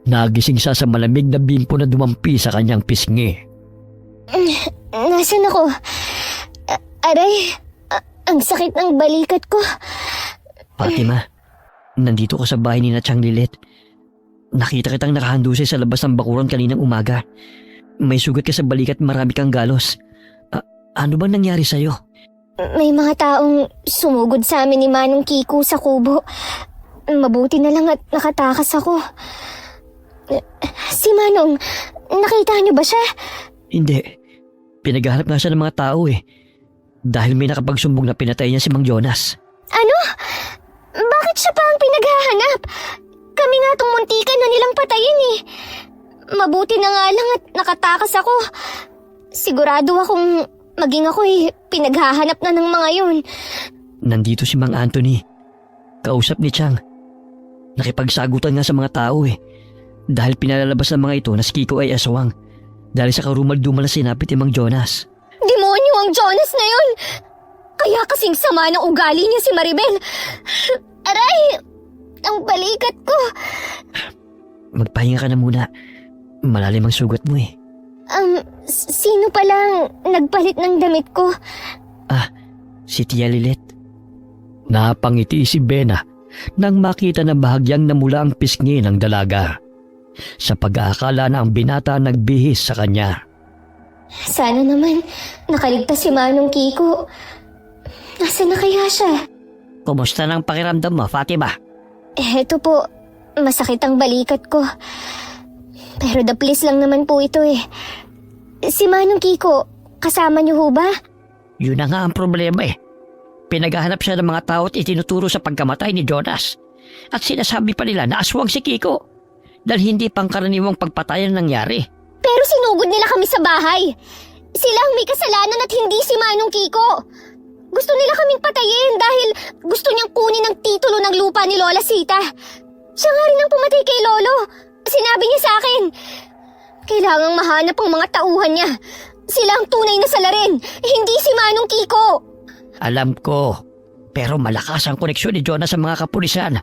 Nagising siya sa malamig na bimpo na dumampi sa kanyang pisngi. Nasaan ako? Aray, ang sakit ng balikat ko. Fatima, nandito ka sa bahay ni Nachang Lilit. Nakita kitang nakahandusay sa labas ng bakuran kaninang umaga. May sugat ka sa balikat, marami kang galos. Ano bang nangyari sa'yo? May mga taong sumugod sa amin ni Manong Kiko sa kubo. Mabuti na lang at nakatakas ako. Si Manong, nakita niyo ba siya? Hindi. Pinaghahanap nga siya ng mga tao eh. Dahil may nakapagsumbong na pinatay niya si Mang Jonas. Ano? Bakit siya pa ang pinaghahanap? Kami nga itong muntikan na nilang patayin eh. Mabuti na nga lang at nakatakas ako. Sigurado akong maging ako pinaghahanap na ng mga yun. Nandito si Mang Anthony. Kausap ni Chang. Nakipagsagutan nga sa mga tao eh. Dahil pinalalabas ng mga ito na si Kiko ay aswang. Dahil sa karumal-dumal na sinapit ni Mang Jonas. Demonyo ang Jonas na yun! Kaya kasing sama ng ugali niya si Maribel. Aray! Ang balikat ko! Magpahinga ka na muna. Malalim ang sugat mo eh. Sino palang nagpalit ng damit ko? Si Tia Lilet. Napangiti si Bena nang makita na bahagyang namula ang pisngi ng dalaga. Sa pag-aakala na ang binata nagbihis sa kanya. Sana naman nakaligtas si Manong Kiko. Nasaan na kaya siya? Kumusta ng pakiramdam mo, Fatima? Eto po, masakit ang balikat ko. Pero daplis lang naman po ito eh. Si Manong Kiko, kasama niyo ho ba? Yun na nga ang problema eh. Pinaghahanap siya ng mga tao at itinuturo sa pagkamatay ni Jonas. At sinasabi pa nila na aswang si Kiko. Dahil hindi pangkaraniwang pagpatayan nangyari. Pero sinugod nila kami sa bahay. Sila ang may kasalanan at hindi si Manong Kiko. Gusto nila kaming patayin dahil gusto niyang kunin ang titulo ng lupa ni Lola Sita. Siya nga rin ang pumatay kay Lolo. Sinabi niya sa akin. Kailangang mahanap ang mga tauhan niya. Sila ang tunay na salarin, hindi si Manong Kiko. Alam ko. Pero malakas ang koneksyon ni Jonas sa mga kapulisan.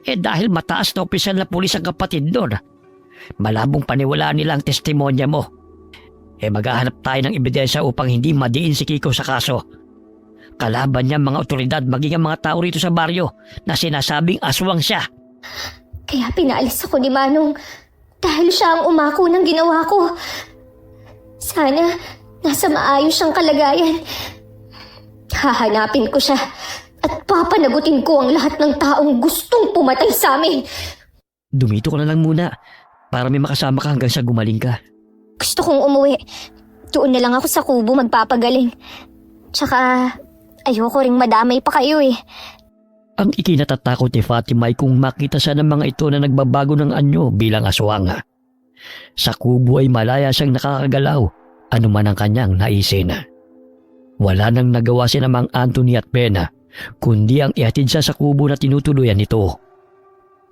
Dahil mataas na opisyal na pulis ang kapatid doon. Malabong paniwalaan nila ang testimonya mo. Maghahanap tayo ng ebidensya upang hindi madiin si Kiko sa kaso. Kalaban niya mga otoridad maging ang mga tao rito sa baryo na sinasabing aswang siya. Kaya pinaalis ako ni Manong dahil siya ang umako ng ginawa ko. Sana nasa maayos siyang kalagayan. Hahanapin ko siya at papanagutin ko ang lahat ng taong gustong pumatay sa amin. Dumito ka na lang muna. para may makasama ka hanggang sa gumaling ka. Gusto kong umuwi. Doon na lang ako sa kubo magpapagaling. Tsaka, ayoko ring madamay pa kayo eh. Ang ikinatatakot ni Fatima ay kung makita siya ng mga ito na nagbabago ng anyo bilang aswang. Sa kubo ay malaya siyang nakakagalaw, anuman ang kanyang naisin. Wala nang nagawa si Mang Anthony at Ben, kundi ang ihatid siya sa kubo na tinutuluyan nito.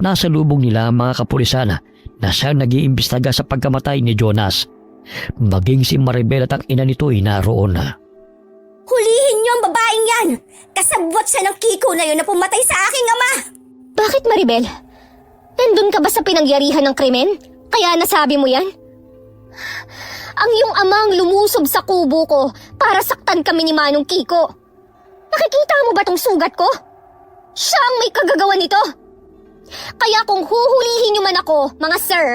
Nasa lubong nila ang mga kapulisan na siyang nag-iimbestiga sa pagkamatay ni Jonas. Maging si Maribel at ang ina nito ay naroon. Hulihin niyo ang babaeng yan! Kasabwat siya ng Kiko na yun na pumatay sa aking ama! Bakit, Maribel? Nandun ka ba sa pinangyarihan ng krimen? Kaya nasabi mo yan? Ang iyong amang lumusob sa kubo ko para saktan kami ni Manong Kiko. Nakikita mo ba tong sugat ko? Siya ang may kagagawa nito. Kaya kung huhulihin niyo man ako, mga sir,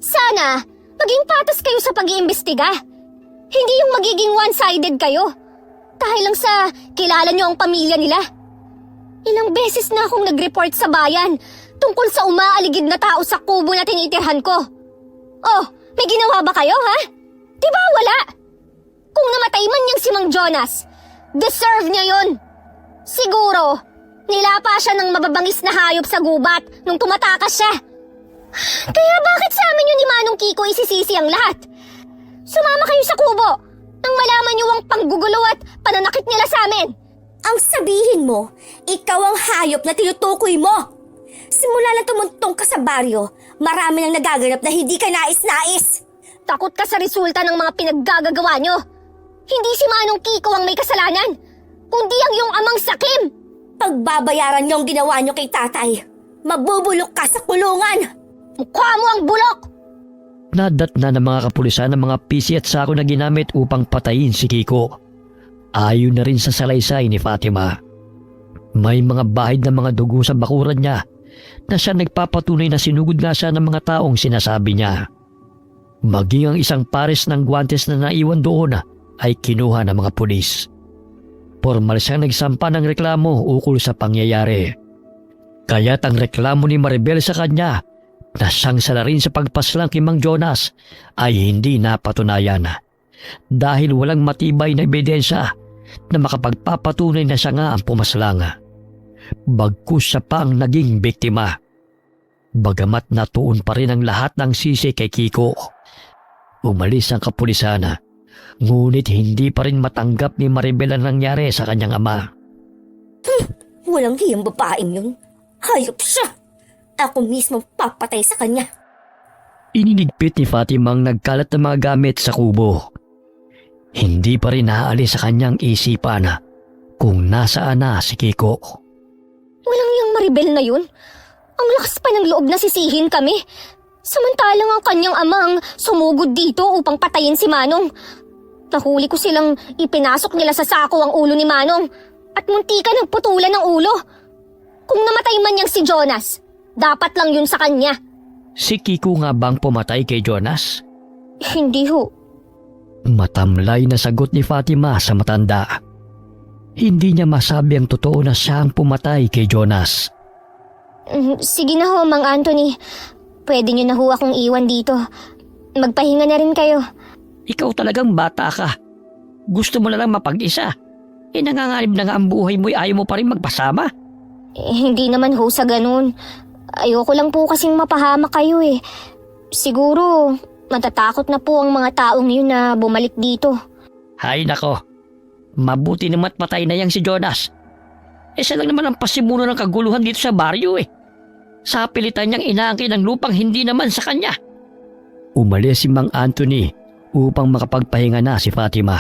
sana maging patas kayo sa pag-iimbestiga. Hindi yung magiging one-sided kayo. Dahil lang sa kilala niyo ang pamilya nila. Ilang beses na akong nag-report sa bayan tungkol sa umaaligid na tao sa kubo na tinitirhan ko. Oh, may ginawa ba kayo, ha? Diba wala? Kung namatay man niyang si Mang Jonas, deserve niya yon. Siguro, nilapa siya ng mababangis na hayop sa gubat nung tumatakas siya. Kaya bakit sa amin yun ni Manong Kiko isisisi ang lahat? Sumama kayo sa kubo nang malaman niyo ang panggugulo at pananakit nila sa amin. Ang sabihin mo, ikaw ang hayop na tinutukoy mo! Simula na tumuntong ka sa baryo, marami nang nagaganap na hindi ka nais-nais! Takot ka sa resulta ng mga pinaggagawa niyo. Hindi si Manong Kiko ang may kasalanan, kundi ang iyong amang sakim. Pagbabayaran niyo ang ginawa niyo kay tatay, mabubulok ka sa kulungan! Mukha mo ang bulok! Nadatna ng mga kapulisan ang mga pisi at sako na ginamit upang patayin si Kiko. Ayon na rin sa salaysay ni Fatima. May mga bahid na mga dugo sa bakuran niya na siya nagpapatunay na sinugod nga siya ng mga taong sinasabi niya. Maging ang isang pares ng guwantes na naiwan doon ay kinuha ng mga pulis. Formal siyang nagsampa ng reklamo ukol sa pangyayari. Kaya't ang reklamo ni Maribel sa kanya na siyang sala rin sa pagpaslang kay Mang Jonas ay hindi napatunayan dahil walang matibay na ebidensya na makapagpapatunay na siya nga ang pumaslang. Bagkus siya pa ang naging biktima. Bagamat natuon pa rin ang lahat ng sisi kay Kiko. Umalis ang kapulisan, ngunit hindi pa rin matanggap ni Maribel ang nangyari sa kanyang ama. Walang hiyang babaeng yun. Hayop siya! Ako mismo papatay sa kanya. Ininigpit ni Fatima ang nagkalat na mga gamit sa kubo. Hindi pa rin naaalis sa kanyang isipan kung nasaan na si Kiko. Walang yung Maribel na yun. Ang lakas pa ng loob na sisihin kami. Samantalang ang kanyang amang sumugod dito upang patayin si Manong. Nahuli ko silang ipinasok nila sa sako ang ulo ni Manong at muntika nagputulan ng ulo. Kung namatay man niyang si Jonas, dapat lang yun sa kanya. Si Kiko nga bang pumatay kay Jonas? Hindi ho. Matamlay na sagot ni Fatima sa matanda. Hindi niya masabi ang totoo na siya ang pumatay kay Jonas. Sige na ho, Mang Anthony. Pwede niyo na ho akong iwan dito. Magpahinga na rin kayo. Ikaw talagang bata ka. Gusto mo na lang mapag-isa. Nanganganib na nga ang buhay mo, ayaw mo pa rin magpasama. Hindi naman ho sa ganun. Ayoko lang po kasing mapahamak kayo eh. Siguro, matatakot na po ang mga taong yun na bumalik dito. Hay nako, mabuti naman patay na yang si Jonas. Siya lang naman ang pasimuno ng kaguluhan dito sa baryo eh. Sa pilitan niyang inaangkin ng lupang hindi naman sa kanya. Umalis si Mang Anthony upang makapagpahinga na si Fatima.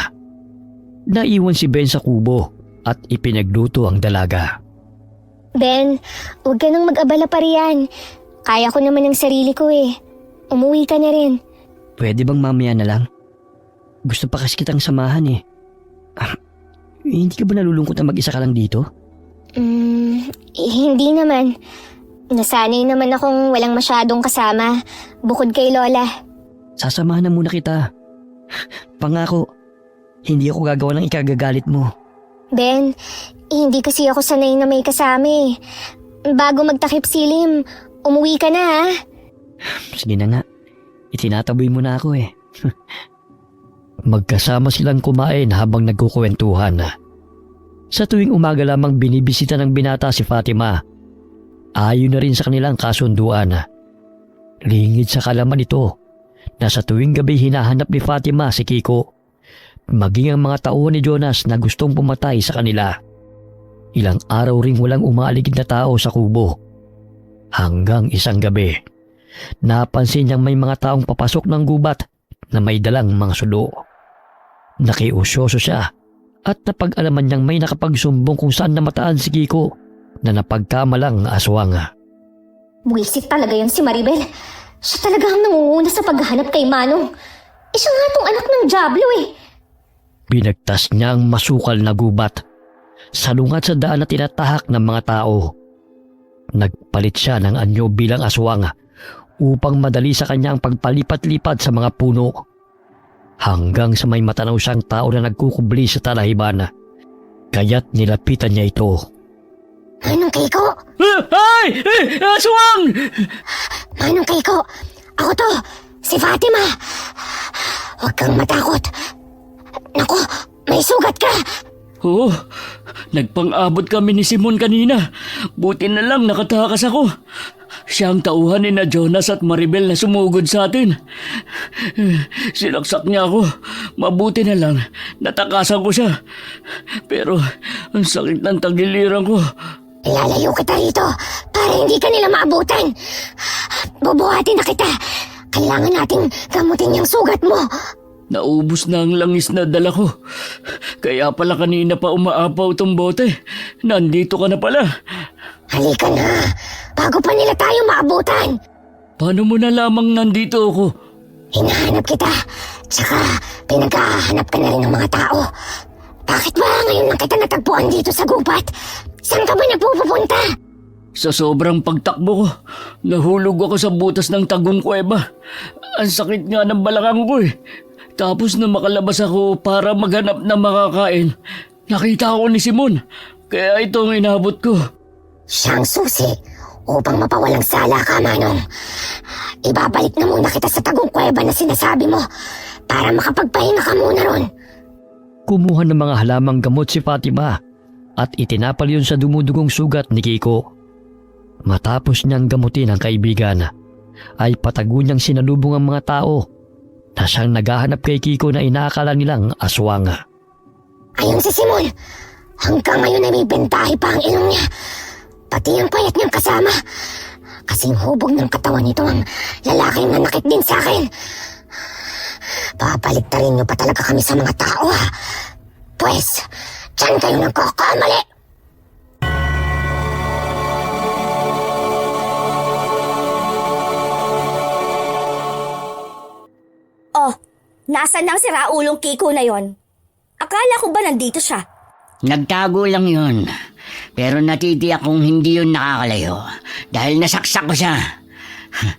Naiwan si Ben sa kubo at ipinagluto ang dalaga. Ben, huwag ka nang mag-abala pa riyan. Kaya ko naman ang sarili ko eh. Umuwi ka na rin. Pwede bang mamaya na lang? Gusto pa kasi kitang samahan eh. Hindi ka ba nalulungkot na mag-isa ka lang dito? Hindi naman. Nasanay naman akong walang masyadong kasama bukod kay Lola. Sasamahan na muna kita. Pangako, hindi ako gagawa ng ikagagalit mo. Ben, hindi kasi ako sanay na may kasama eh. Bago magtakip silim, umuwi ka na ha. Sige na nga, itinataboy mo na ako eh. Magkasama silang kumain habang nagkukwentuhan. Sa tuwing umaga lamang binibisita ng binata si Fatima. Ayon na rin sa kanilang kasunduan. Lingid sa kalaman ito na sa tuwing gabi hinahanap ni Fatima si Kiko, maging ang mga tauhan ni Jonas na gustong pumatay sa kanila. Ilang araw ring walang umaaligid na tao sa kubo. Hanggang isang gabi, napansin niyang may mga taong papasok ng gubat na may dalang mga sulo. Nakiusyoso siya at napag-alaman niyang may nakapagsumbong kung saan namataan si Kiko na napagkamalang aswang. Buwisit talaga yun si Maribel. Siya talaga ang nangunguna sa paghahanap kay Manong. Siya nga tong anak ng Diablo eh. Binagtas niya ang masukal na gubat, salungat sa daan na tinatahak ng mga tao. Nagpalit siya ng anyo bilang aswang upang madali sa kanya ang pagpalipat-lipat sa mga puno. Hanggang sa may matanaw siyang tao na nagkukubli sa talahiban. Kaya't nilapitan niya ito. Manong Keiko! Ay! Aswang! Manong Keiko! Ako to! Si Fatima! Huwag kang matakot. Naku, may sugat ka! Oo, nagpang-abot kami ni Simon kanina. Buti na lang nakatakas ako. Siya ang tauhan ni na Jonas at Maribel na sumugod sa atin. Sinaksak niya ako. Mabuti na lang, natakasan ko siya. Pero ang sakit ng tagiliran ko. Ilalayo kita rito para hindi ka nila maabutan. Bubuhatin na kita. Kailangan nating gamutin yung sugat mo. Naubos na ang langis na dala ko. Kaya pala kanina pa umaapaw tong bote. Nandito ka na pala. Halika na, bago pa nila tayo maabutan. Paano mo na lamang nandito ako? Hinahanap kita, tsaka pinaghahanap ka na rin ng mga tao. Bakit ba ngayon lang kita natagpuan dito sa gubat? Saan ka ba nagpupunta? Sa sobrang pagtakbo ko, nahulog ako sa butas ng tagong kuweba. Ang sakit nga ng balakang ko eh. Tapos na makalabas ako para maghanap na makakain, nakita ako ni Simon. Kaya ito ang inabot ko. Siyang susi upang mapawalang sala ka, Manong. Ibabalik na muna kita sa tagong kuweba na sinasabi mo para makapagpahinga ka muna ron. Kumuha ng mga halamang gamot si Fatima at itinapal yun sa dumudugong sugat ni Kiko. Matapos niyang gamutin ang kaibigan, ay patago niyang sinalubong ang mga tao na siyang naghahanap kay Kiko na inaakala nilang aswang. Ayun si Simon. Hanggang ngayon ay may bentahe pa ang ilong niya. Pati ang payat niyang kasama. Kasing hubog ng katawan nito ang lalaking nanakit din sa akin. Papaligtarin niyo pa talaga kami sa mga tao ha. Pwes, dyan kayo nagkakamali. Oh, nasan ang siraulong Kiko na yon? Akala ko ba nandito siya? Nagtago lang yun. Pero natitiyak kung hindi yun nakakalayo. Dahil nasaksak ko siya.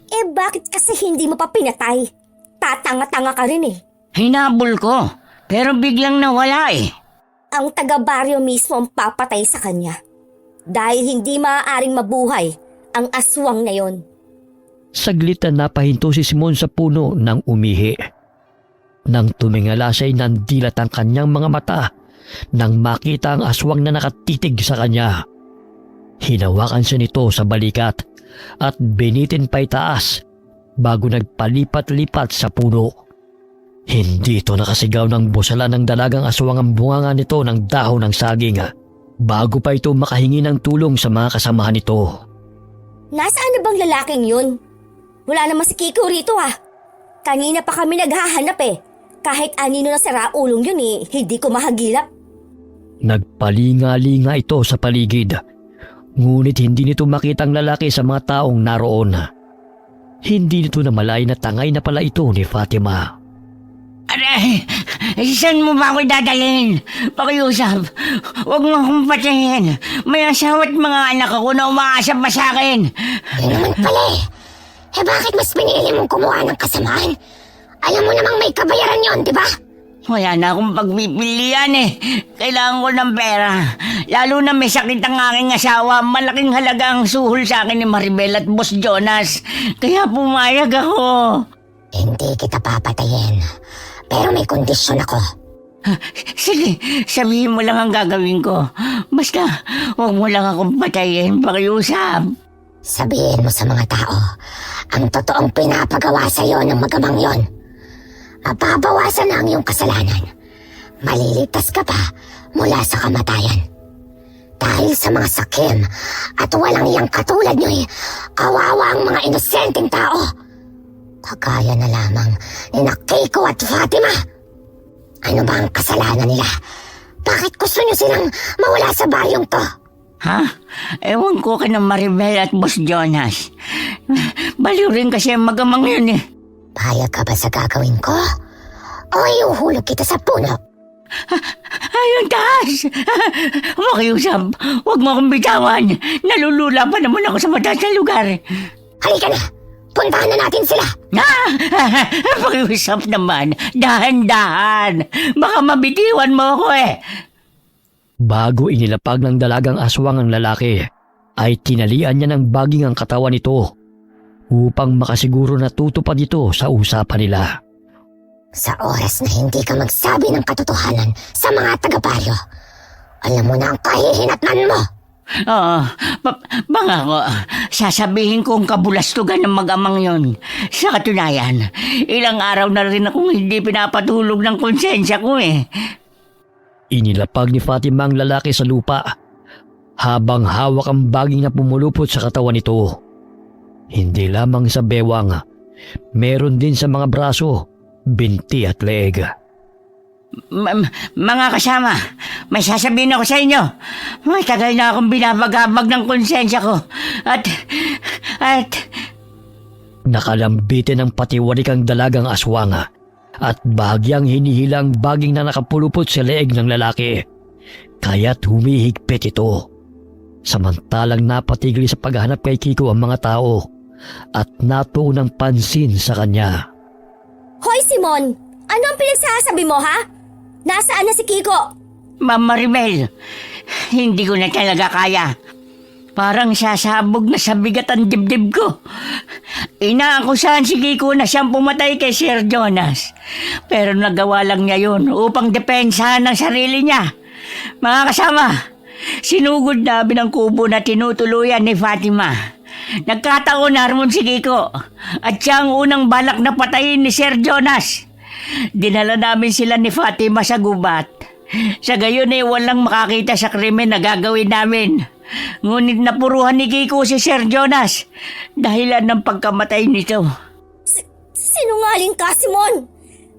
Eh bakit kasi hindi mo pa pinatay? Tatanga-tanga ka rin eh. Hinabol ko. Pero biglang nawala eh. Ang taga-baryo mismo ang papatay sa kanya. Dahil hindi maaaring mabuhay ang aswang na yon. Saglit na napahinto si Simon sa puno nang umihi. Nang tumingala siya'y nandilat ang kanyang mga mata nang makita ang aswang na nakatitig sa kanya. Hinawakan siya nito sa balikat at binitin pa itaas bago nagpalipat-lipat sa puno. Hindi ito nakasigaw ng busala ng dalagang aswang ang bunganga nito ng dahon ng saging bago pa ito makahingi ng tulong sa mga kasamahan nito. Nasaan na bang lalaking yun? Wala naman si Kiko rito ah. Kanina pa kami naghahanap eh. Kahit anino na siraulong yun eh, hindi ko mahagilap. Nagpalinga-linga ito sa paligid, ngunit hindi nito makita ang lalaki sa mga taong naroon. Hindi nito namalay na tangay na pala ito ni Fatima. Aray! Saan mo ba ako dadalhin? Pakiusap. Huwag mo akong patayin. May asawa at mga anak ako na umaasa pa sa akin. Yun naman pala eh. Eh bakit mas pinili mong kumuha ng kasamaan? Alam mo namang may kabayaran yon, di ba? Wala na akong pagpipilian eh. Kailangan ko ng pera. Lalo na may sakit ang aking asawa. Malaking halaga ang suhol sa akin ni Maribel at Boss Jonas. Kaya pumayag ako. Hindi kita papatayin. Pero may kondisyon ako. Sige, sabihin mo lang ang gagawin ko. Basta, huwag mo lang akong patayin. Pakiusap. Sabihin mo sa mga tao ang totoong pinapagawa sa'yo ng magamang yon. Mababawasan na ang iyong kasalanan. Maliligtas ka pa mula sa kamatayan. Dahil sa mga sakim at walang iyang katulad nyo'y kawawa ang mga inosenteng tao. Kagaya na lamang ni Keiko at Fatima. Ano ba ang kasalanan nila? Bakit gusto nyo silang mawala sa baryong to? Ha? Ewan ko kay Maribel at Boss Jonas. Baliw rin kasi ang magamang yun eh. Payag ka ba sa gagawin ko? O iuhulog kita sa puno? Ayun, taas! Makiusap, huwag mo akong bitawan. Nalulula pa naman ako sa mataas na lugar. Halika na! Puntahan na natin sila! Pakiusap naman, dahan-dahan. Baka mabitiwan mo ako eh. Bago inilapag ng dalagang aswang ang lalaki, ay tinalian niya ng baging ang katawan nito upang makasiguro na tutupad ito sa usapan nila. Sa oras na hindi ka magsabi ng katotohanan sa mga taga-baryo, alam mo na ang kahihinatnan mo! Oo, bangako, sasabihin ko ang kabulastugan ng mag-amang yon. Sa katunayan, ilang araw na rin akong hindi pinapatulog ng konsensya ko eh. Inilapag ni Fatima ang lalaki sa lupa habang hawak ang baging na pumulupot sa katawan nito. Hindi lamang sa bewang, meron din sa mga braso, binti at leeg. Mga kasama, may sasabihin ako sa inyo. Matagal na akong binabagabag ng konsensya ko. At Nakalambitin ng patiwarik ang dalagang aswang at bahagyang hinihilang baging na nakapulupot sa leeg ng lalaki. Kaya't humihigpit ito. Samantalang napatigil sa paghahanap kay Kiko ang mga tao at natuon ng pansin sa kanya. Hoy Simon! Ano ang pinagsasabi mo ha? Nasaan na si Kiko? Ma'am Maribel, hindi ko na talaga kaya. Parang sasabog na sa bigat ang dibdib ko. Inaakusahan si Kiko na siyang pumatay kay Sir Jonas. Pero nagawa lang niya yun upang depensahan ang sarili niya. Mga kasama, sinugod namin ang kubo na tinutuluyan ni Fatima. Nagkataon na harmon si Kiko at siya ang unang balak na patayin ni Sir Jonas. Dinala namin sila ni Fatima sa gubat. Sa gayon ay walang makakita sa krimen na gagawin namin. Ngunit napuruhan ni Kiko si Sir Jonas dahilan ng pagkamatay nito. Sinungaling ka, Simon!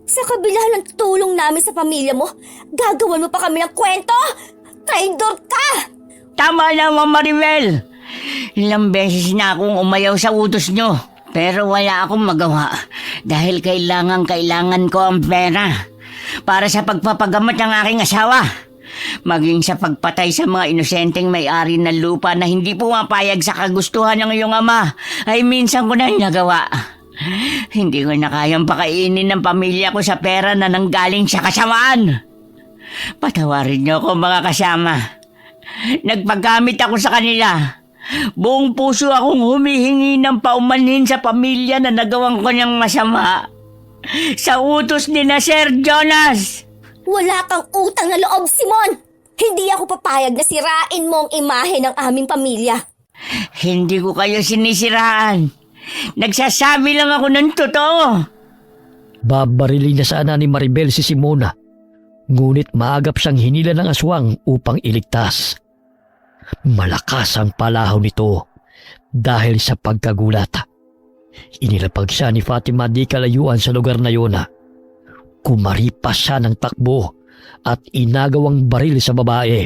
Sa kabila ng tulong namin sa pamilya mo, gagawan mo pa kami ng kwento? Traidor ka! Tama na, Ma'am Maribel. Ilang beses na akong umayaw sa utos nyo. Pero wala akong magawa dahil kailangan ko ang pera para sa pagpapagamot ng aking asawa. Maging sa pagpatay sa mga inosenteng may-ari ng lupa na hindi pumapayag sa kagustuhan ng iyong ama ay minsan ko na nagawa. Hindi ko na kayang pakainin ng pamilya ko sa pera na nanggaling sa kasamaan. Patawarin niyo ako mga kasama. Nagpagamit ako sa kanila. Buong puso akong humihingi ng paumanhin sa pamilya na nagawang ko niyang masama. Sa utos ni na Sir Jonas. Wala kang utang na loob, Simon! Hindi ako papayag na sirain mo ang imahe ng aming pamilya. Hindi ko kayo sinisiraan. Nagsasabi lang ako ng totoo. Babarilin na sana ni Maribel si Simona, ngunit maagap siyang hinila ng aswang upang iligtas. Malakas ang palahaw nito dahil sa pagkagulat. Inilapag siya ni Fatima di kalayuan sa lugar na yun. Kumaripas siya ng takbo at inagawang baril sa babae.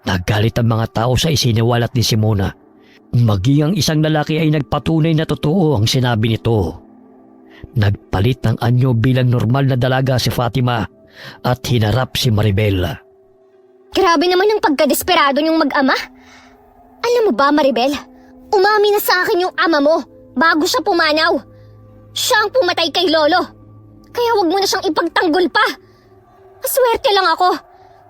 Nagalit ang mga tao sa isiniwalat ni Simona. Maging ang isang lalaki ay nagpatunay na totoo ang sinabi nito. Nagpalit ng anyo bilang normal na dalaga si Fatima at hinarap si Maribel. Grabe naman yung pagkadesperado niyong mag-ama. Alam mo ba, Maribel? Umami na sa akin yung ama mo bago siya pumanaw. Siya ang pumatay kay Lolo. Kaya wag mo na siyang ipagtanggol pa. Swerte lang ako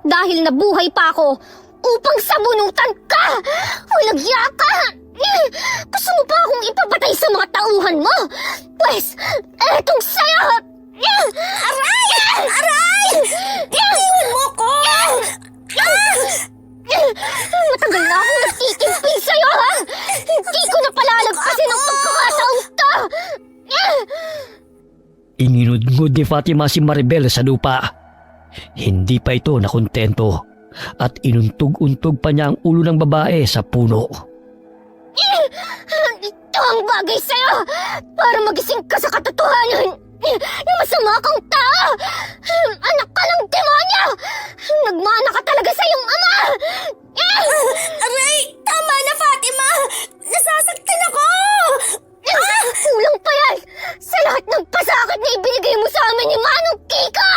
dahil nabuhay pa ako upang sabunutan ka! Walang iya ka! Gusto mo pa akong ipapatay sa mga tauhan mo? Pwes, etong sa'yo! Aray! Aray! Iwan mo ko! Matagal na akong nagtitimpi sa'yo, ha? Hindi ko na palalagpasin ang pagkakataong to! Inginudngod ni Fatima si Maribel sa lupa. Hindi pa ito nakontento at inuntog-untog pa niya ang ulo ng babae sa puno. Ito ang bagay sa'yo para magising ka sa katotohanan na masama kang tao! Anak ka ng demonyo! Nagmana ka talaga sa iyong ama! Aray! Tama na, Fatima! Nasasaktan ako! Kulang pa yan sa lahat ng pasakit na ibinigay mo sa amin ni Manong Kiko!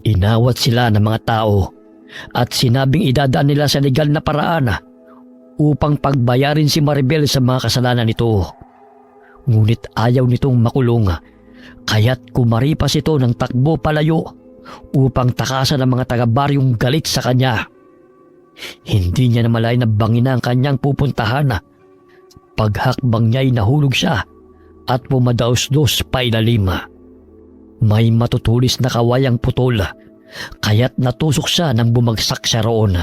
Inawat sila ng mga tao at sinabing idadaan nila sa legal na paraan upang pagbayarin si Maribel sa mga kasalanan nito. Ngunit ayaw nitong makulong, kaya't kumaripas ito ng takbo palayo upang takasan ang mga taga-baryong galit sa kanya. Hindi niya namalay na bangin ang kanyang pupuntahan. Paghakbang niya'y nahulog siya at pumadaos-dos pa ilalim. May matutulis na kawayang putol, kaya't natusok siya nang bumagsak siya roon.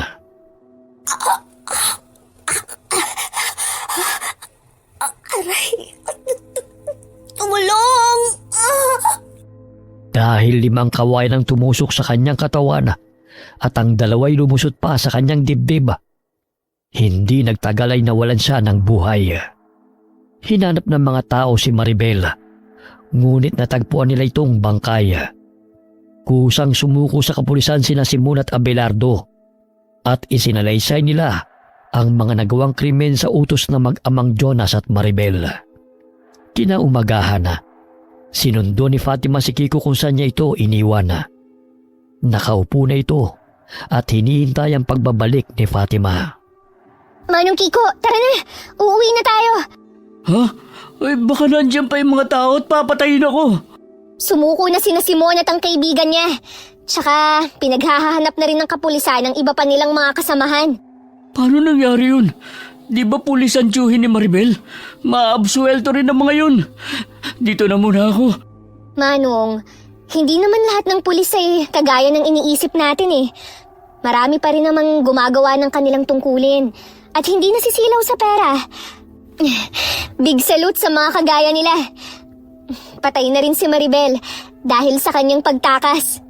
Aray! Tumulong! Dahil 5 kawayan ang tumusok sa kanyang katawan at ang 2 lumusot pa sa kanyang dibdib, hindi nagtagal ay nawalan siya ng buhay. Hinanap ng mga tao si Maribel, ngunit natagpuan nila itong bangkay. Kusang sumuko sa kapulisan sina Simon at Abelardo at isinalaysay nila ang mga nagawang krimen sa utos ng mag-amang Jonas at Maribel. Kinaumagahan, sinundo ni Fatima si Kiko kung saan niya ito iniwan. Nakaupo na ito at hinihintay ang pagbabalik ni Fatima. Manong Kiko, tara na! Uuwi na tayo! Ha? Ay, baka nandiyan pa yung mga tao at papatayin ako. Sumuko na sina Simon at ang kaibigan niya. Tsaka pinaghahanap na rin ng kapulisan ng iba pa nilang mga kasamahan. Paano nangyari yun? Di ba pulis ang tiyuhin ni Maribel? Maabsuelto rin ang mga yun. Dito na muna ako. Manong, hindi naman lahat ng pulis ay kagaya ng iniisip natin eh. Marami pa rin namang gumagawa ng kanilang tungkulin at hindi nasisilaw sa pera. Big salute sa mga kagaya nila. Patay na rin si Maribel dahil sa kanyang pagtakas.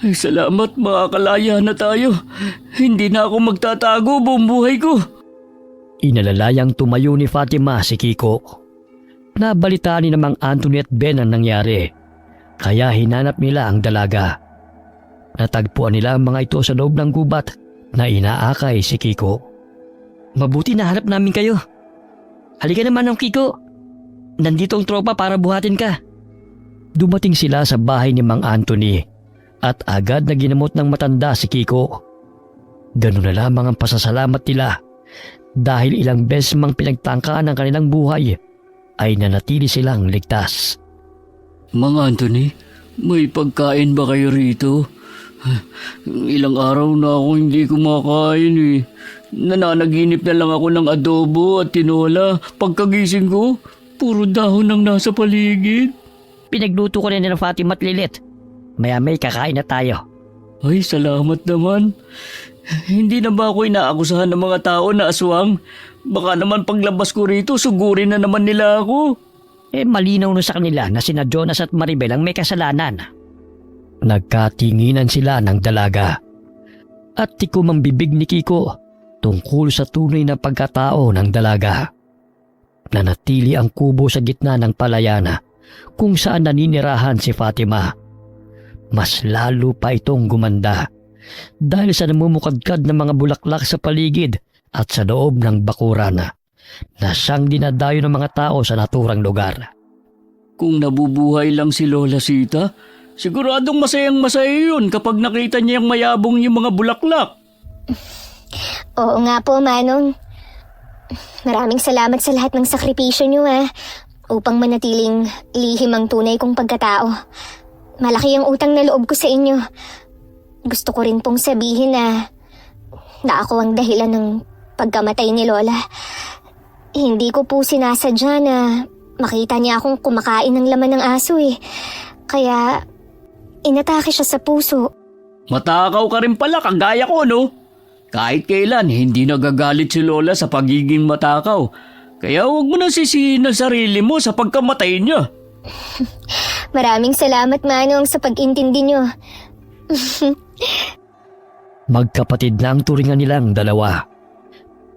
Ay, salamat, makakalaya na tayo. Hindi na ako magtatago buong buhay ko. Inalalayang tumayo ni Fatima si Kiko. Nabalitaan ni namang Anthony at Ben ang nangyari, kaya hinanap nila ang dalaga. Natagpuan nila ang mga ito sa loob ng gubat na inaakay si Kiko. Mabuti nahanap namin kayo. Halika naman ng Kiko. Nandito ang tropa para buhatin ka. Dumating sila sa bahay ni Mang Anthony at agad na ginamot ng matanda si Kiko. Ganun na lamang ang pasasalamat nila dahil ilang beses mang pinagtangkaan ng kanilang buhay ay nanatili silang ligtas. Mang Anthony, may pagkain ba kayo rito? Ilang araw na ako hindi kumakain eh. Nananaginip na lang ako ng adobo at tinola. Pagkagising ko, puro dahon ang nasa paligid. Pinagluto ko na ni Fatima at Lilit. Maya-may kakain na tayo. Ay, salamat naman. Hindi na ba ako inaakusahan ng mga tao na aswang? Baka naman paglabas ko rito, sugurin na naman nila ako. Malinaw na sa kanila na sina Jonas at Maribel ang may kasalanan. Nagkatinginan sila ng dalaga at tikom ang bibig ni Kiko tungkol sa tunay na pagkatao ng dalaga. Nanatili ang kubo sa gitna ng palayana kung saan naninirahan si Fatima. Mas lalo pa itong gumanda dahil sa namumukadkad ng mga bulaklak sa paligid at sa loob ng bakuran na siyang dinadayo ng mga tao sa naturang lugar. Kung nabubuhay lang si Lola Sita, siguradong masayang-masaya yun kapag nakita niya yung mayabong yung mga bulaklak. Oo nga po, Manong. Maraming salamat sa lahat ng sakripisyo niyo ha. upang manatiling lihim ang tunay kong pagkatao. Malaki ang utang na loob ko sa inyo. Gusto ko rin pong sabihin na ako ang dahilan ng pagkamatay ni Lola. Hindi ko po sinasadya na makita niya akong kumakain ng laman ng aso eh. Kaya inatake siya sa puso. Matakaw ka rin pala, kagaya ko, no? Kahit kailan, hindi nagagalit si Lola sa pagiging matakaw. Kaya huwag mo na sisihin ang sarili mo sa pagkamatay niya. Maraming salamat, Manong, sa pag-intindi niyo. Magkapatid na ang turingan nilang dalawa.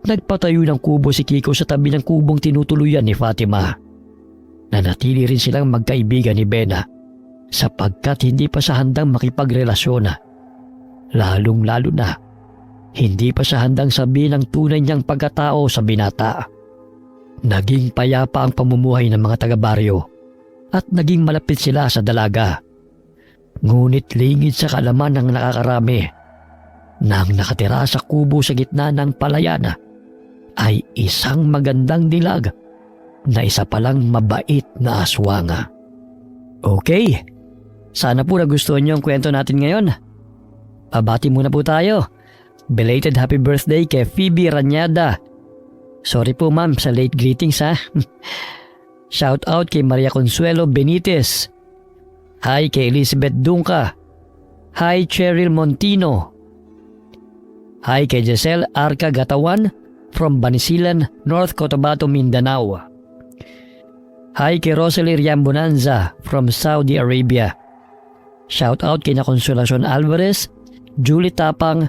Nagpatayo ng kubo si Kiko sa tabi ng kubong tinutuluyan ni Fatima. Nanatili rin silang magkaibigan ni Bena sapagkat hindi pa siya handang makipagrelasyon. Lalong-lalo na, hindi pa siya handang sabihin ang tunay niyang pagkatao sa binata. Naging payapa ang pamumuhay ng mga taga-baryo at naging malapit sila sa dalaga. Ngunit lingid sa kalaman ng nakakarami nang nakatira sa kubo sa gitna ng palayan ay isang magandang dilag na isa palang mabait na aswanga. Okay, sana po nagustuhan niyo ang kwento natin ngayon. Pabati muna po tayo. Belated happy birthday kay Phoebe Ranyada. Sorry po ma'am sa late greetings ha. Shout out kay Maria Consuelo Benitez. Hi kay Elizabeth Dunca. Hi Cheryl Montino. Hi kay Giselle Arca Gatawan from Banisilan, North Cotabato, Mindanao. Hi kay Rosalie Riambonanza from Saudi Arabia. Shout out kay na Consolacion Alvarez, Julie Tapang,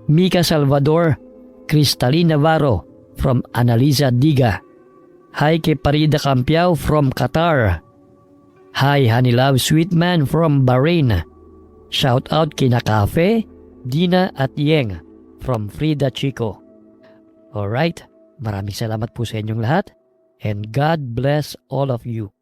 Mika Salvador, Cristalina Navarro from Analiza Diga. Hi kay Parida Campiao from Qatar. Hi Honey Love Sweetman from Bahrain. Shout out kay Nakafe, Dina at Yeng from Frida Chico. Alright, maraming salamat po sa inyong lahat and God bless all of you.